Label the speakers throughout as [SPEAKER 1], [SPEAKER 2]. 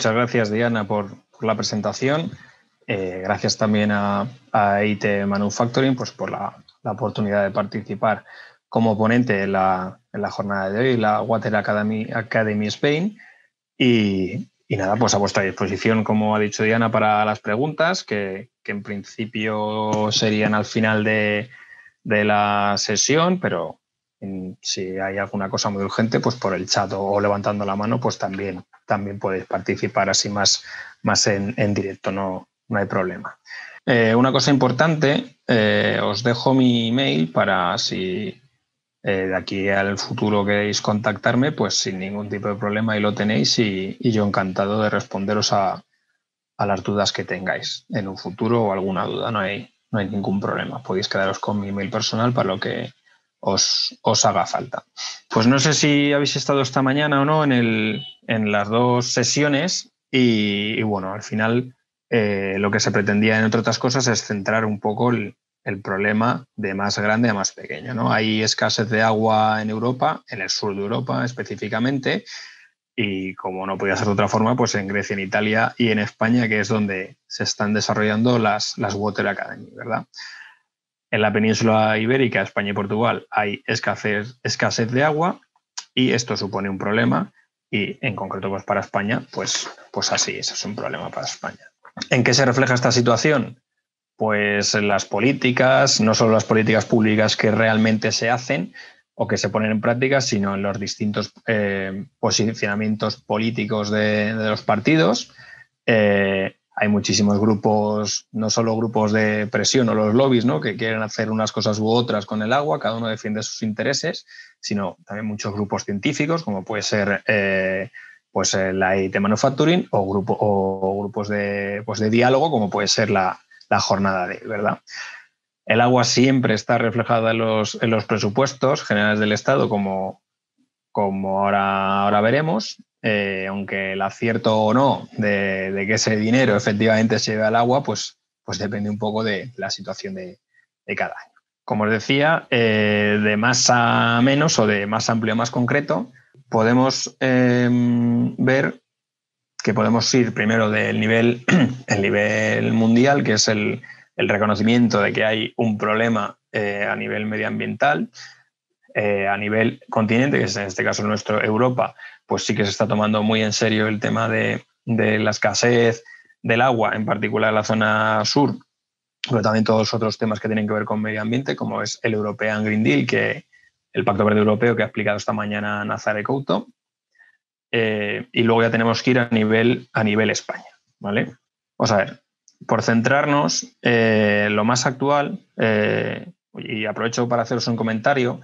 [SPEAKER 1] Muchas gracias, Diana, por la presentación. Gracias también a IT Manufacturing pues, por la oportunidad de participar como ponente en la jornada de hoy, la Water Academy Spain. Y nada, pues a vuestra disposición, como ha dicho Diana, para las preguntas, que en principio serían al final de la sesión, pero si hay alguna cosa muy urgente, pues por el chat o levantando la mano, pues también podéis participar así más en directo, no hay problema. Una cosa importante, os dejo mi email para si de aquí al futuro queréis contactarme, pues sin ningún tipo de problema ahí lo tenéis y yo encantado de responderos a las dudas que tengáis en un futuro o alguna duda, no hay ningún problema. Podéis quedaros con mi email personal para lo que os haga falta. Pues no sé si habéis estado esta mañana o no en las dos sesiones y bueno, al final lo que se pretendía, entre otras cosas, es centrar un poco el problema de más grande a más pequeño, ¿no? Hay escasez de agua en Europa, en el sur de Europa específicamente, y como no podía ser de otra forma, pues en Grecia, en Italia y en España, que es donde se están desarrollando las Water Academy, ¿verdad? En la península ibérica, España y Portugal, hay escasez de agua y esto supone un problema y en concreto pues para España, pues así, eso es un problema para España. ¿En qué se refleja esta situación? Pues en las políticas, no solo las políticas públicas que realmente se hacen o que se ponen en práctica, sino en los distintos posicionamientos políticos de los partidos. Hay muchísimos grupos, no solo grupos de presión o los lobbies, ¿no?, que quieren hacer unas cosas u otras con el agua, cada uno defiende sus intereses, sino también muchos grupos científicos, como puede ser pues la IT Manufacturing o grupos de diálogo, como puede ser la jornada de, ¿verdad? El agua siempre está reflejada en los presupuestos generales del Estado, como ahora veremos, aunque el acierto o no de que ese dinero efectivamente se lleve al agua, pues depende un poco de la situación de cada año. Como os decía, de más a menos o de más amplio a más concreto, podemos ver que podemos ir primero del nivel, el nivel mundial, que es el reconocimiento de que hay un problema a nivel medioambiental. A nivel continente, que es en este caso nuestro Europa, pues sí que se está tomando muy en serio el tema de la escasez del agua, en particular en la zona sur, pero también todos los otros temas que tienen que ver con medio ambiente, como es el European Green Deal, el Pacto Verde Europeo que ha explicado esta mañana Nazare Couto. Y luego ya tenemos que ir a nivel España, ¿vale? Vamos a ver, por centrarnos, lo más actual, y aprovecho para haceros un comentario,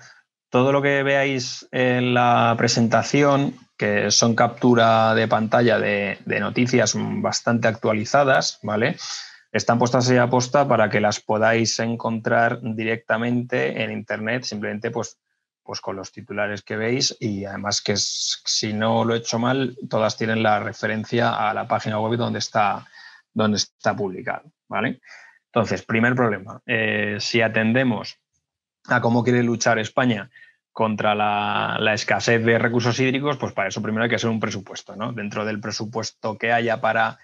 [SPEAKER 1] todo lo que veáis en la presentación, que son captura de pantalla de noticias bastante actualizadas, ¿vale?, están puestas ahí a posta para que las podáis encontrar directamente en Internet, simplemente pues con los titulares que veis, y además que si no lo he hecho mal, todas tienen la referencia a la página web donde está publicado, ¿vale? Entonces, primer problema, si atendemos a cómo quiere luchar España contra la escasez de recursos hídricos, pues para eso primero hay que hacer un presupuesto, ¿no? Dentro del presupuesto que haya para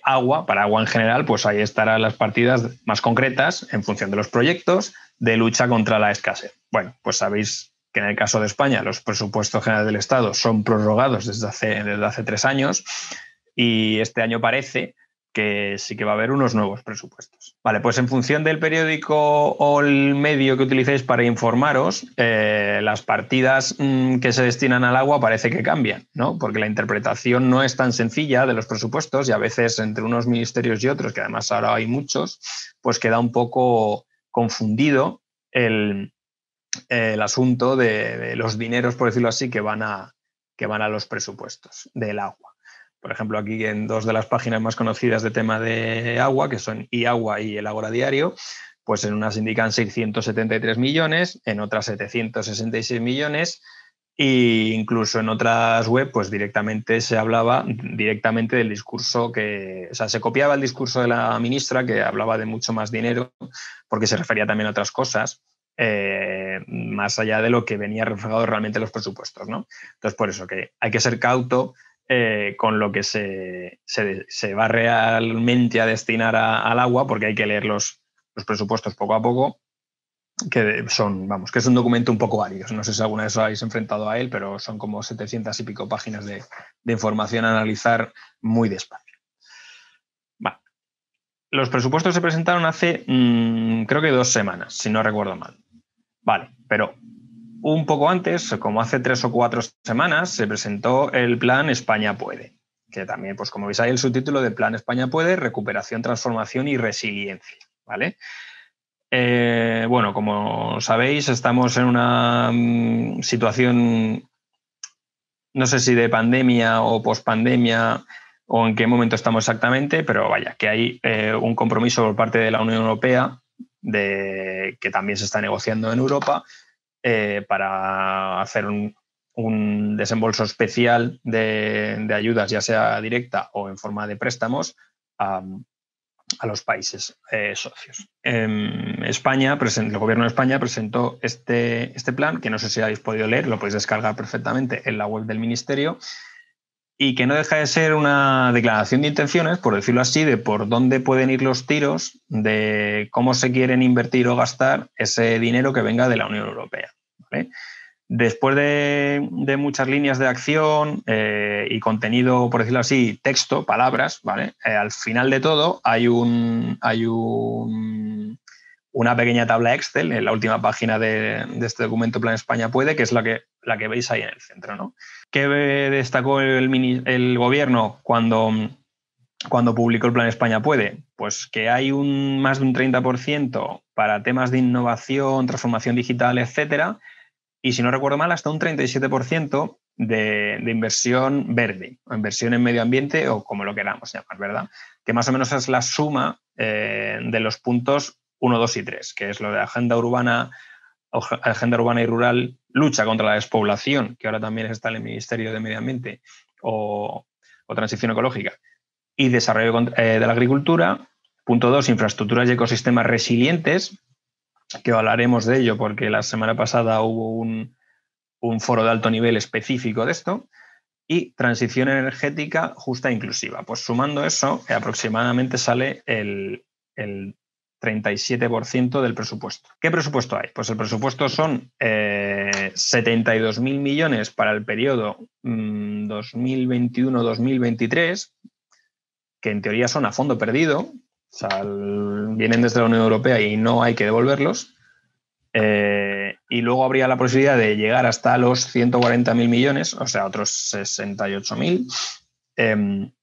[SPEAKER 1] agua en general, pues ahí estarán las partidas más concretas en función de los proyectos de lucha contra la escasez. Bueno, pues sabéis que en el caso de España los presupuestos generales del Estado son prorrogados desde hace 3 años y este año parece que sí que va a haber unos nuevos presupuestos. Vale, pues en función del periódico o el medio que utilicéis para informaros, las partidas que se destinan al agua parece que cambian, ¿no? Porque la interpretación no es tan sencilla de los presupuestos y a veces entre unos ministerios y otros, que además ahora hay muchos, pues queda un poco confundido el asunto de los dineros, por decirlo así, que van a los presupuestos del agua. Por ejemplo, aquí en 2 de las páginas más conocidas de tema de agua, que son iAgua y El Ágora Diario, pues en unas indican 673 millones, en otras 766 millones, e incluso en otras web, pues directamente se hablaba directamente del discurso se copiaba el discurso de la ministra, que hablaba de mucho más dinero, porque se refería también a otras cosas, más allá de lo que venía reflejado realmente en los presupuestos, ¿no? Entonces, por eso que hay que ser cauto con lo que se va realmente a destinar al agua, porque hay que leer los presupuestos poco a poco, que es un documento un poco árido. No sé si alguna vez os habéis enfrentado a él, pero son como 700 y pico páginas de información a analizar muy despacio. Vale. Los presupuestos se presentaron hace, creo que 2 semanas, si no recuerdo mal. Vale, pero un poco antes, como hace 3 o 4 semanas, se presentó el Plan España Puede, que también, pues como veis ahí el subtítulo de Plan España Puede, recuperación, transformación y resiliencia, ¿vale? Bueno, como sabéis, estamos en una situación, no sé si de pandemia o pospandemia o en qué momento estamos exactamente, pero vaya, que hay un compromiso por parte de la Unión Europea que también se está negociando en Europa para hacer un desembolso especial de ayudas, ya sea directa o en forma de préstamos, a los países socios. España, el gobierno de España presentó este plan, que no sé si habéis podido leer, lo podéis descargar perfectamente en la web del Ministerio, y que no deja de ser una declaración de intenciones, por decirlo así, de por dónde pueden ir los tiros, de cómo se quieren invertir o gastar ese dinero que venga de la Unión Europea, ¿vale? Después de muchas líneas de acción y contenido, por decirlo así, texto, palabras, ¿vale? Al final de todo hay una pequeña tabla Excel en la última página de este documento Plan España Puede, que es la que veis ahí en el centro, ¿no? ¿Qué destacó el gobierno cuando publicó el Plan España Puede? Pues que hay más de un 30% para temas de innovación, transformación digital, etcétera, y si no recuerdo mal, hasta un 37% de inversión verde, o inversión en medio ambiente, o como lo queramos llamar, ¿verdad? Que más o menos es la suma de los puntos 1, 2 y 3, que es lo de agenda urbana y rural, lucha contra la despoblación, que ahora también está en el Ministerio de Medio Ambiente, o transición ecológica, y desarrollo de la agricultura. Punto 2, infraestructuras y ecosistemas resilientes, que hablaremos de ello porque la semana pasada hubo un foro de alto nivel específico de esto, y transición energética justa e inclusiva. Pues sumando eso, aproximadamente sale el 37% del presupuesto. ¿Qué presupuesto hay? Pues el presupuesto son 72.000 millones para el periodo 2021-2023, que en teoría son a fondo perdido, o sea, vienen desde la Unión Europea y no hay que devolverlos. Y luego habría la posibilidad de llegar hasta los 140.000 millones, o sea, otros 68.000,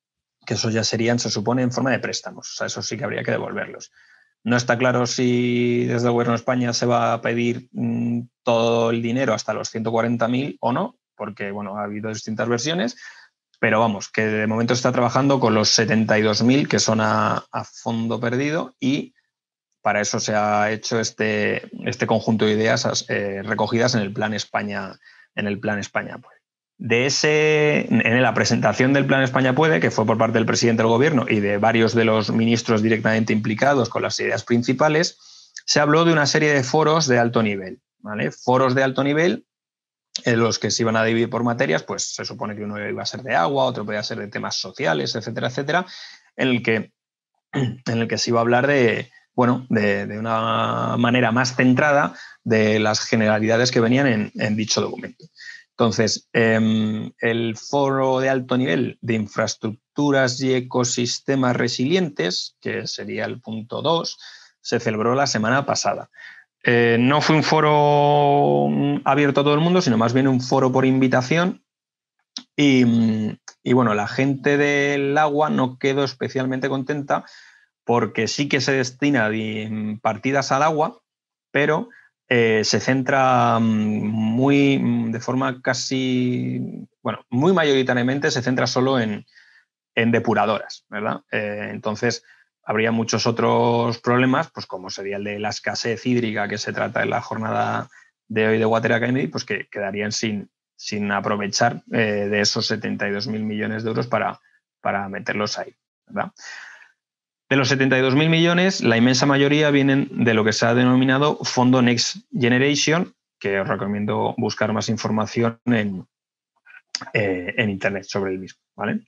[SPEAKER 1] que esos ya serían, se supone, en forma de préstamos. O sea, eso sí que habría que devolverlos. No está claro si desde el Gobierno de España se va a pedir todo el dinero hasta los 140.000 o no, porque bueno, ha habido distintas versiones, pero vamos, que de momento se está trabajando con los 72.000 que son a fondo perdido, y para eso se ha hecho este conjunto de ideas recogidas en el Plan España, Puede. En la presentación del Plan España Puede, que fue por parte del presidente del gobierno y de varios de los ministros directamente implicados con las ideas principales, se habló de una serie de foros de alto nivel, ¿vale? Foros de alto nivel en los que se iban a dividir por materias, pues se supone que uno iba a ser de agua, otro podía ser de temas sociales, etcétera, etcétera, en el que se iba a hablar de una manera más centrada de las generalidades que venían en dicho documento. Entonces, el foro de alto nivel de infraestructuras y ecosistemas resilientes, que sería el punto 2, se celebró la semana pasada. No fue un foro abierto a todo el mundo, sino más bien un foro por invitación. Y bueno, la gente del agua no quedó especialmente contenta porque sí que se destina partidas al agua, pero se centra de forma casi, muy mayoritariamente se centra solo en depuradoras, ¿verdad? Entonces, habría muchos otros problemas, pues como sería el de la escasez hídrica que se trata en la jornada de hoy de Water Academy, pues que quedarían sin aprovechar de esos 72.000 millones de euros para meterlos ahí, ¿verdad? De los 72.000 millones, la inmensa mayoría vienen de lo que se ha denominado Fondo Next Generation, que os recomiendo buscar más información en en Internet sobre el mismo, ¿vale?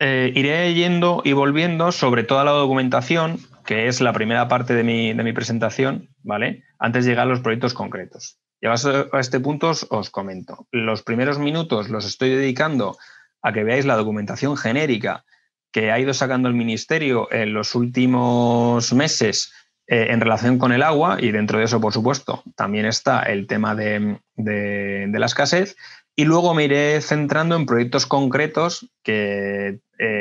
[SPEAKER 1] Iré yendo y volviendo sobre toda la documentación, que es la primera parte de mi presentación, ¿vale? Antes de llegar a los proyectos concretos. Llegados a este punto os comento. Los primeros minutos los estoy dedicando a que veáis la documentación genérica que ha ido sacando el Ministerio en los últimos meses en relación con el agua, y dentro de eso, por supuesto, también está el tema de la escasez. Y luego me iré centrando en proyectos concretos que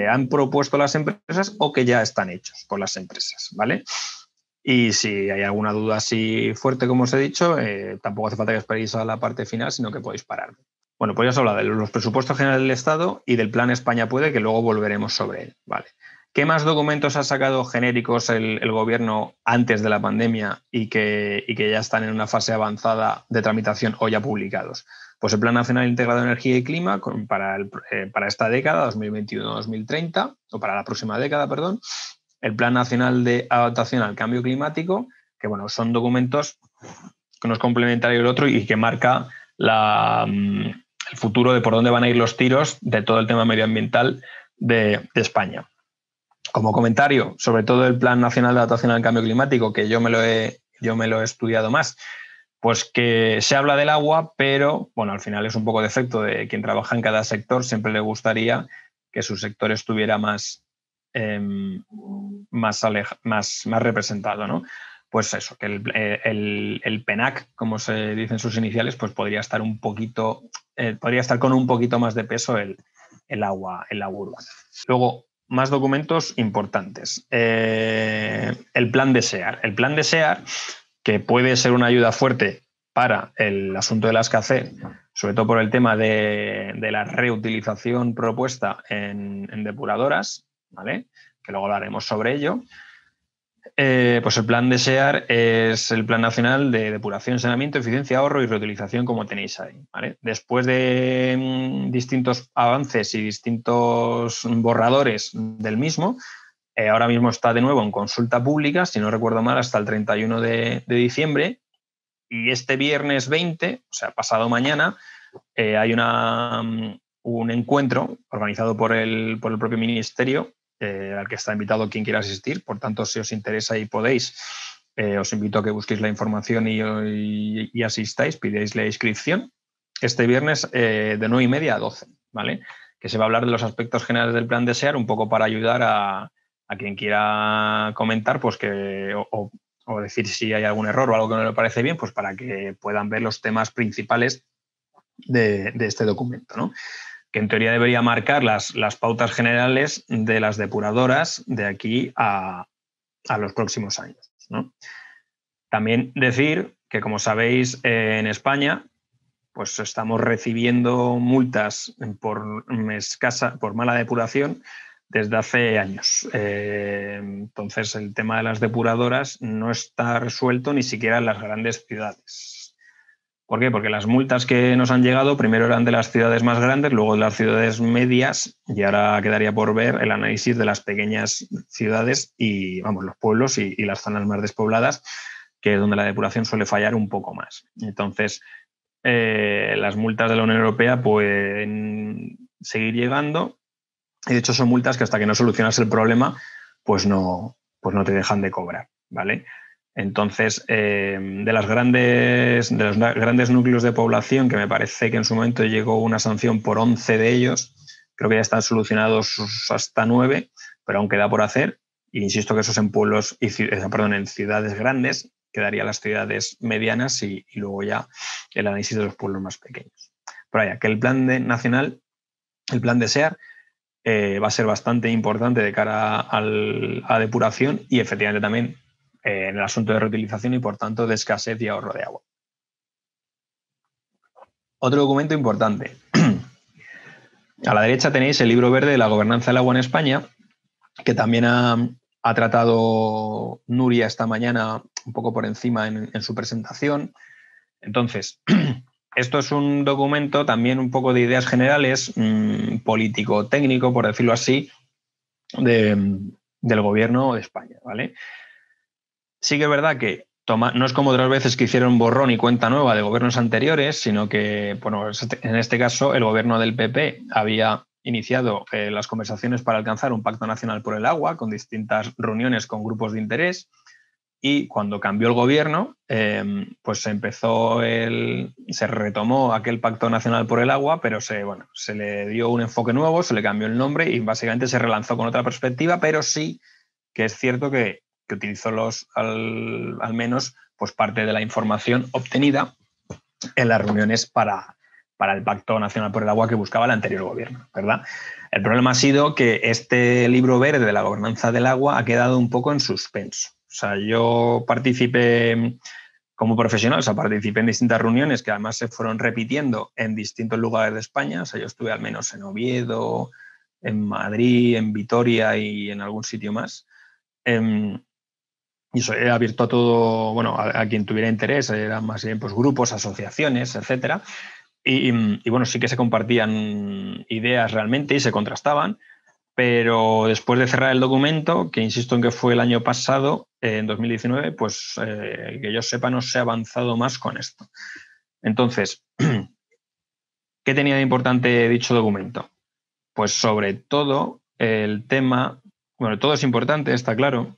[SPEAKER 1] han propuesto las empresas o que ya están hechos por las empresas, ¿vale? Y si hay alguna duda así fuerte, como os he dicho, tampoco hace falta que esperéis a la parte final, sino que podéis parar. Bueno, pues ya os he hablado de los presupuestos generales del Estado y del plan España Puede, que luego volveremos sobre él, ¿vale? ¿Qué más documentos ha sacado genéricos el gobierno antes de la pandemia y que ya están en una fase avanzada de tramitación o ya publicados? Pues el Plan Nacional Integrado de Energía y Clima para esta década, 2021-2030, o para la próxima década, perdón. El Plan Nacional de Adaptación al Cambio Climático, que bueno, son documentos que uno es complementario del otro y que marca el futuro de por dónde van a ir los tiros de todo el tema medioambiental de España. Como comentario, sobre todo el Plan Nacional de Adaptación al Cambio Climático, que yo me lo he estudiado más, pues que se habla del agua, pero bueno, al final es un poco de efecto de quien trabaja en cada sector, siempre le gustaría que su sector estuviera más representado, ¿no? Pues eso, que el PENAC, como se dicen sus iniciales, pues podría estar con un poquito más de peso el agua urbana. Luego, más documentos importantes. El plan de SEAR. El plan de SEAR, que puede ser una ayuda fuerte para el asunto de la escasez, sobre todo por el tema de la reutilización propuesta en depuradoras, ¿vale? Que luego hablaremos sobre ello. Pues el plan de SEAR es el Plan Nacional de Depuración, Saneamiento, Eficiencia, Ahorro y Reutilización, como tenéis ahí, ¿vale? Después de distintos avances y distintos borradores del mismo, ahora mismo está de nuevo en consulta pública, si no recuerdo mal, hasta el 31 de diciembre. Y este viernes 20, o sea, pasado mañana, hay un encuentro organizado por el propio Ministerio, al que está invitado quien quiera asistir. Por tanto, si os interesa y podéis, os invito a que busquéis la información y asistáis, pidáis la inscripción. Este viernes de 9:30 a 12, ¿vale? Que se va a hablar de los aspectos generales del plan de SEAR, un poco para ayudar a quien quiera comentar, pues o decir si hay algún error o algo que no le parece bien, pues para que puedan ver los temas principales de este documento, ¿no? Que en teoría debería marcar las pautas generales de las depuradoras de aquí a los próximos años, ¿no? También decir que, como sabéis, en España pues estamos recibiendo multas por mala depuración desde hace años. Entonces, el tema de las depuradoras no está resuelto ni siquiera en las grandes ciudades. ¿Por qué? Porque las multas que nos han llegado primero eran de las ciudades más grandes, luego de las ciudades medias, y ahora quedaría por ver el análisis de las pequeñas ciudades y, vamos, los pueblos y las zonas más despobladas, que es donde la depuración suele fallar un poco más. Entonces, las multas de la Unión Europea pueden seguir llegando, y de hecho son multas que hasta que no solucionas el problema, pues no te dejan de cobrar, ¿vale? Entonces, de los grandes núcleos de población, que me parece que en su momento llegó una sanción por 11 de ellos, creo que ya están solucionados hasta 9, pero aún queda por hacer. E insisto que eso es en pueblos en ciudades grandes, quedarían las ciudades medianas y luego ya el análisis de los pueblos más pequeños. Pero vaya, que el plan nacional, el plan de SEAR, va a ser bastante importante de cara a depuración y efectivamente también en el asunto de reutilización y, por tanto, de escasez y ahorro de agua. Otro documento importante. A la derecha tenéis el libro verde de la gobernanza del agua en España, que también ha tratado Nuria esta mañana un poco por encima en su presentación. Entonces, esto es un documento también un poco de ideas generales, político-técnico, por decirlo así, del gobierno de España, ¿vale? Sí que es verdad que no es como otras veces que hicieron borrón y cuenta nueva de gobiernos anteriores, sino que, bueno, en este caso el gobierno del PP había iniciado las conversaciones para alcanzar un pacto nacional por el agua con distintas reuniones con grupos de interés, y cuando cambió el gobierno, pues se retomó aquel pacto nacional por el agua, pero se le dio un enfoque nuevo, se le cambió el nombre y básicamente se relanzó con otra perspectiva, pero sí que es cierto que utilizó al menos pues parte de la información obtenida en las reuniones para el Pacto Nacional por el Agua que buscaba el anterior gobierno, ¿verdad? El problema ha sido que este libro verde de la gobernanza del agua ha quedado un poco en suspenso. O sea, yo participé como profesional, o sea, participé en distintas reuniones que además se fueron repitiendo en distintos lugares de España. O sea, yo estuve al menos en Oviedo, en Madrid, en Vitoria y en algún sitio más. Y eso era abierto a todo, bueno, a quien tuviera interés, eran más bien pues, grupos, asociaciones, etcétera. Y bueno, sí que se compartían ideas realmente y se contrastaban, pero después de cerrar el documento, que insisto en que fue el año pasado, en 2019, pues que yo sepa no se ha avanzado más con esto. Entonces, ¿qué tenía de importante dicho documento? Pues sobre todo el tema, bueno, todo es importante, está claro,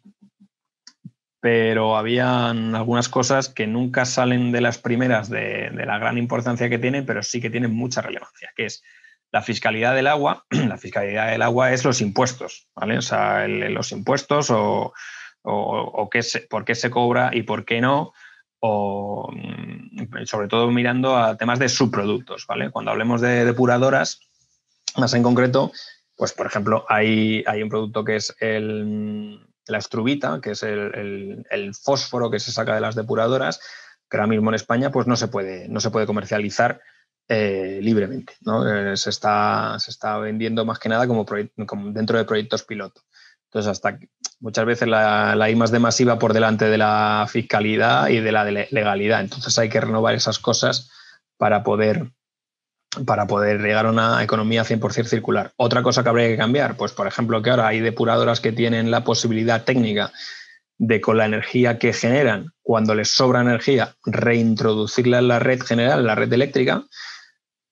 [SPEAKER 1] pero habían algunas cosas que nunca salen de las primeras de la gran importancia que tienen, pero sí que tienen mucha relevancia, que es la fiscalidad del agua. La fiscalidad del agua es los impuestos, ¿vale? O sea, los impuestos por qué se cobra y por qué no, o sobre todo mirando a temas de subproductos, ¿vale? Cuando hablemos de depuradoras, más en concreto, pues por ejemplo, hay un producto que es la estrubita, que es el fósforo que se saca de las depuradoras, que ahora mismo en España pues no se puede comercializar libremente, ¿no? Se está vendiendo más que nada como dentro de proyectos piloto. Entonces, muchas veces la I+D masiva por delante de la fiscalidad y de la legalidad. Entonces hay que renovar esas cosas para poder llegar a una economía 100% circular. Otra cosa que habría que cambiar, pues por ejemplo que ahora hay depuradoras que tienen la posibilidad técnica de, con la energía que generan, cuando les sobra energía, reintroducirla en la red general, en la red eléctrica,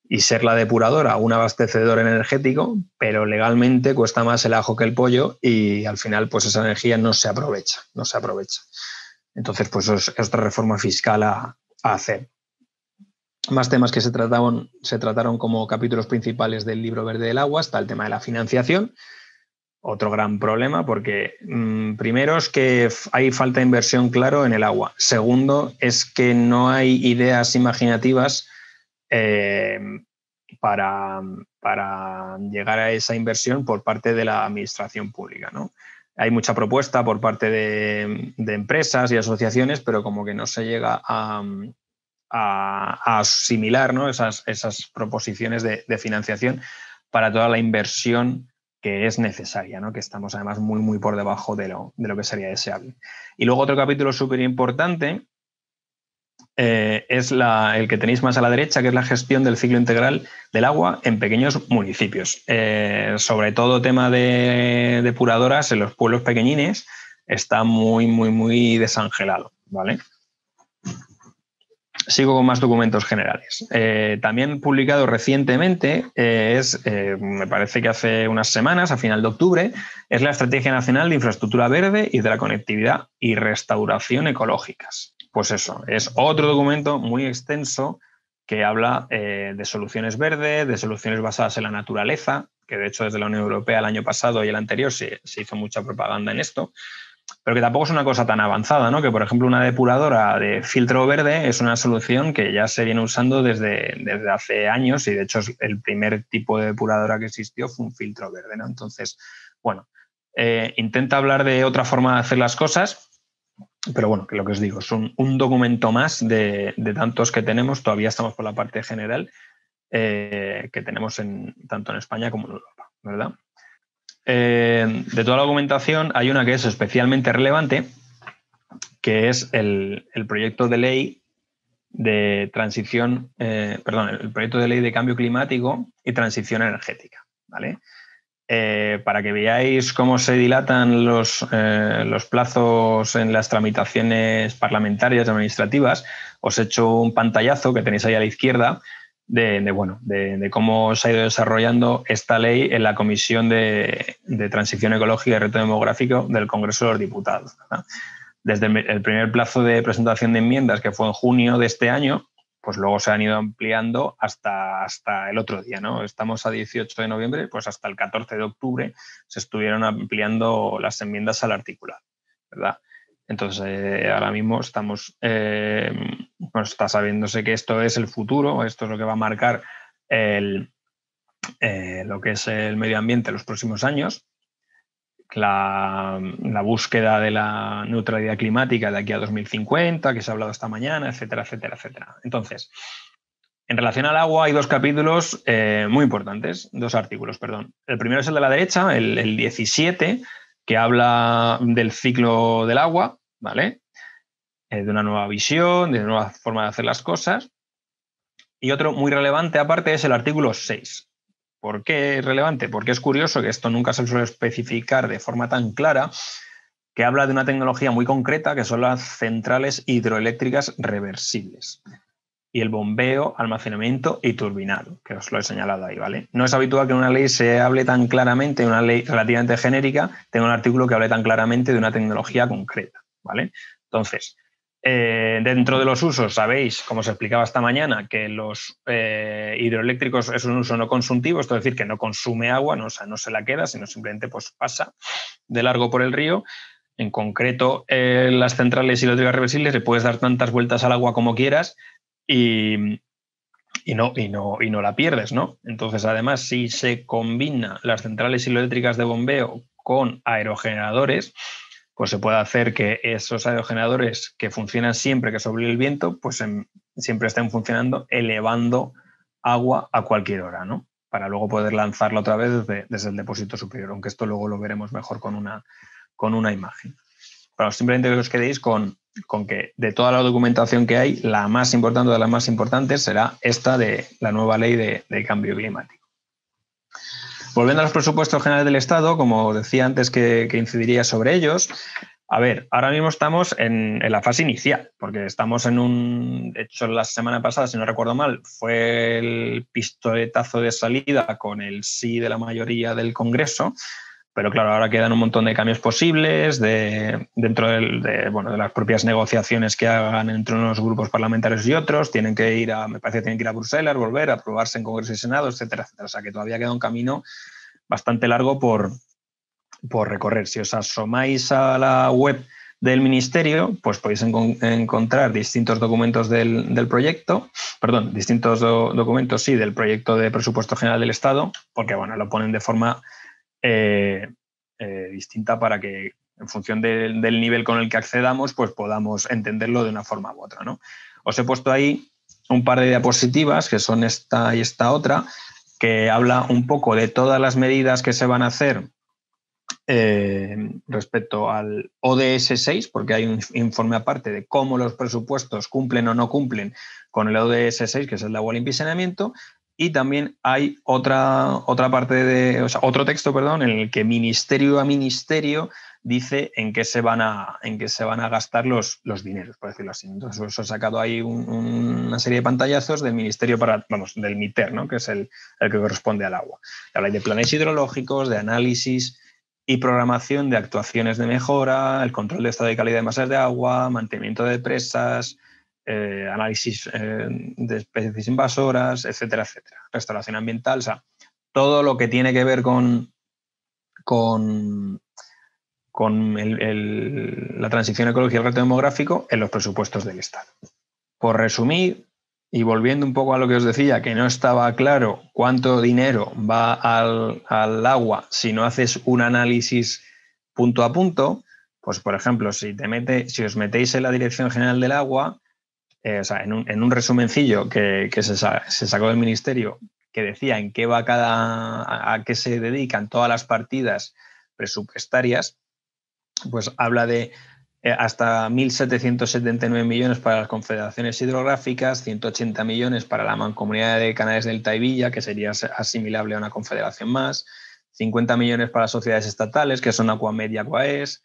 [SPEAKER 1] y ser la depuradora un abastecedor energético, pero legalmente cuesta más el ajo que el pollo y al final pues esa energía no se aprovecha. Entonces pues eso es otra reforma fiscal a hacer. Más temas que se trataron como capítulos principales del Libro Verde del Agua. Está el tema de la financiación, otro gran problema, porque primero es que hay falta de inversión, claro, en el agua. Segundo es que no hay ideas imaginativas para llegar a esa inversión por parte de la administración pública, ¿no? Hay mucha propuesta por parte de empresas y asociaciones, pero como que no se llega a asimilar, ¿no? esas proposiciones de financiación para toda la inversión que es necesaria, ¿no? Que estamos además muy, muy por debajo de lo que sería deseable. Y luego otro capítulo súper importante es el que tenéis más a la derecha, que es la gestión del ciclo integral del agua en pequeños municipios. Sobre todo tema de depuradoras en los pueblos pequeñines está muy, muy, muy desangelado, ¿vale? Sigo con más documentos generales. También publicado recientemente, me parece que hace unas semanas, a final de octubre, es la Estrategia Nacional de Infraestructura Verde y de la Conectividad y Restauración Ecológicas. Pues eso, es otro documento muy extenso que habla de soluciones verdes, de soluciones basadas en la naturaleza, que de hecho desde la Unión Europea el año pasado y el anterior se hizo mucha propaganda en esto, pero que tampoco es una cosa tan avanzada, ¿no? Que, por ejemplo, una depuradora de filtro verde es una solución que ya se viene usando desde hace años y, de hecho, el primer tipo de depuradora que existió fue un filtro verde, ¿no? Entonces, bueno, intenta hablar de otra forma de hacer las cosas, pero bueno, que lo que os digo, es un documento más de tantos que tenemos, todavía estamos por la parte general, que tenemos tanto en España como en Europa, ¿verdad? De toda la documentación hay una que es especialmente relevante, que es el proyecto de ley de transición, el proyecto de ley de cambio climático y transición energética, ¿vale? para que veáis cómo se dilatan los plazos en las tramitaciones parlamentarias y administrativas, os he hecho un pantallazo que tenéis ahí a la izquierda de cómo se ha ido desarrollando esta ley en la Comisión de Transición Ecológica y Reto Demográfico del Congreso de los Diputados, ¿verdad? Desde el primer plazo de presentación de enmiendas, que fue en junio de este año, pues luego se han ido ampliando hasta el otro día, ¿no? Estamos a 18 de noviembre, pues hasta el 14 de octubre se estuvieron ampliando las enmiendas al articulado, ¿verdad? Entonces, ahora mismo estamos, bueno, está sabiéndose que esto es el futuro, esto es lo que va a marcar lo que es el medio ambiente en los próximos años. La búsqueda de la neutralidad climática de aquí a 2050, que se ha hablado esta mañana, etcétera, etcétera, etcétera. Entonces, en relación al agua hay dos capítulos muy importantes, dos artículos, perdón. El primero es el de la derecha, el 17, que habla del ciclo del agua, ¿vale? De una nueva visión, de una nueva forma de hacer las cosas. Y otro muy relevante aparte es el artículo 6. ¿Por qué es relevante? Porque es curioso que esto nunca se suele especificar de forma tan clara, que habla de una tecnología muy concreta que son las centrales hidroeléctricas reversibles y el bombeo, almacenamiento y turbinado, que os lo he señalado ahí, ¿vale? No es habitual que en una ley se hable tan claramente, una ley relativamente genérica, tenga un artículo que hable tan claramente de una tecnología concreta, ¿vale? Entonces, dentro de los usos, sabéis, como se explicaba esta mañana, que los hidroeléctricos es un uso no consultivo, esto es decir, que no consume agua, no, o sea, no se la queda, sino simplemente pues, pasa de largo por el río. En concreto, las centrales hidroeléctricas reversibles le puedes dar tantas vueltas al agua como quieras y no la pierdes, ¿no? Entonces, además, si se combina las centrales hidroeléctricas de bombeo con aerogeneradores, pues se puede hacer que esos aerogeneradores que funcionan siempre que sobre el viento, pues siempre estén funcionando elevando agua a cualquier hora, ¿no? Para luego poder lanzarla otra vez desde el depósito superior, aunque esto luego lo veremos mejor con una imagen. Pero simplemente que os quedéis con que de toda la documentación que hay, la más importante de las más importantes será esta de la nueva ley de cambio climático. Volviendo a los presupuestos generales del Estado, como decía antes que incidiría sobre ellos, a ver, ahora mismo estamos en la fase inicial, porque estamos de hecho, la semana pasada, si no recuerdo mal, fue el pistoletazo de salida con el sí de la mayoría del Congreso, pero claro, ahora quedan un montón de cambios posibles dentro de las propias negociaciones que hagan entre unos grupos parlamentarios y otros. Me parece que tienen que ir a Bruselas, volver a aprobarse en Congreso y Senado, etcétera, etcétera. O sea que todavía queda un camino bastante largo por recorrer. Si os asomáis a la web del Ministerio, pues podéis encontrar distintos documentos del proyecto, perdón, distintos documentos, sí, del proyecto de presupuesto general del Estado, porque bueno, lo ponen de forma distinta para que en función del nivel con el que accedamos, pues podamos entenderlo de una forma u otra, ¿no? Os he puesto ahí un par de diapositivas, que son esta y esta otra, que habla un poco de todas las medidas que se van a hacer respecto al ODS 6, porque hay un informe aparte de cómo los presupuestos cumplen o no cumplen con el ODS 6, que es el de agua, limpia y saneamiento. Y también hay otra parte otro texto, perdón, en el que ministerio a ministerio dice en qué se van a gastar los dineros, por decirlo así. Entonces, os he sacado ahí una serie de pantallazos del ministerio del MITER, ¿no? Que es el que corresponde al agua. Habla de planes hidrológicos, de análisis y programación de actuaciones de mejora, el control de estado y calidad de masas de agua, mantenimiento de presas, análisis de especies invasoras, etcétera, etcétera. Restauración ambiental, o sea, todo lo que tiene que ver con la transición ecológica y el reto demográfico en los presupuestos del Estado. Por resumir, y volviendo un poco a lo que os decía, que no estaba claro cuánto dinero va al agua si no haces un análisis punto a punto, pues por ejemplo, si os metéis en la Dirección General del Agua, en un resumencillo que se sacó del Ministerio, que decía en qué va a qué se dedican todas las partidas presupuestarias, pues habla de hasta 1.779 millones para las confederaciones hidrográficas, 180 millones para la Mancomunidad de Canales del Taivilla, que sería asimilable a una confederación más, 50 millones para sociedades estatales, que son Aquamed y Aquaes,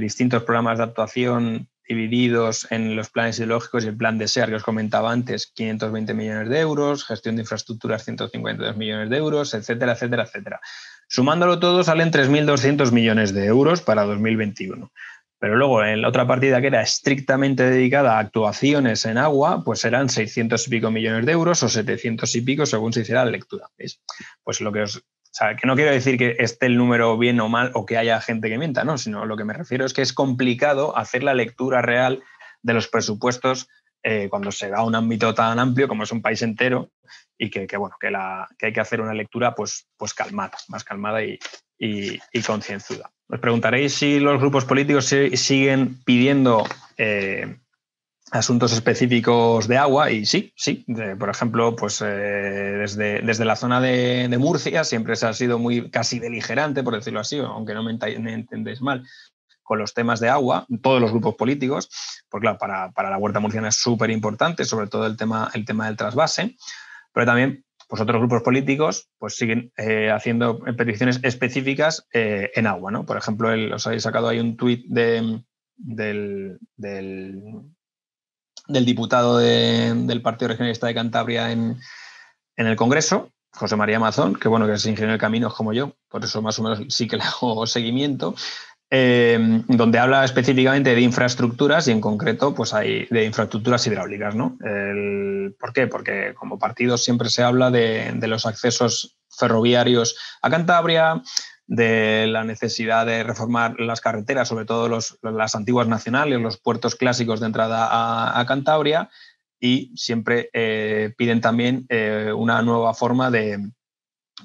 [SPEAKER 1] distintos programas de actuación divididos en los planes hidrológicos y el plan de SEAR que os comentaba antes, 520 millones de euros, gestión de infraestructuras, 152 millones de euros, etcétera, etcétera, etcétera. Sumándolo todo salen 3.200 millones de euros para 2021. Pero luego en la otra partida que era estrictamente dedicada a actuaciones en agua, pues eran 600 y pico millones de euros o 700 y pico según se hiciera la lectura. ¿Veis? Pues lo que os... O sea, que no quiero decir que esté el número bien o mal o que haya gente que mienta, no, sino lo que me refiero es que es complicado hacer la lectura real de los presupuestos cuando se da a un ámbito tan amplio como es un país entero y que hay que hacer una lectura pues calmada, más calmada y concienzuda. Os preguntaréis si los grupos políticos siguen pidiendo asuntos específicos de agua y sí. Por ejemplo, pues desde la zona de Murcia siempre se ha sido muy casi beligerante, por decirlo así, aunque no me entendéis mal, con los temas de agua, todos los grupos políticos, porque claro, para la Huerta Murciana es súper importante, sobre todo el tema del trasvase, pero también pues otros grupos políticos pues siguen haciendo peticiones específicas en agua, ¿no? Por ejemplo, os habéis sacado ahí un tuit del diputado del Partido Regionalista de Cantabria en el Congreso, José María Mazón, que bueno, que es ingeniero de caminos como yo, por eso más o menos sí que le hago seguimiento, donde habla específicamente de infraestructuras y en concreto pues hay de infraestructuras hidráulicas, ¿no? ¿Por qué? Porque como partido siempre se habla de los accesos ferroviarios a Cantabria, de la necesidad de reformar las carreteras, sobre todo las antiguas nacionales, los puertos clásicos de entrada a Cantabria, y siempre piden también una nueva forma de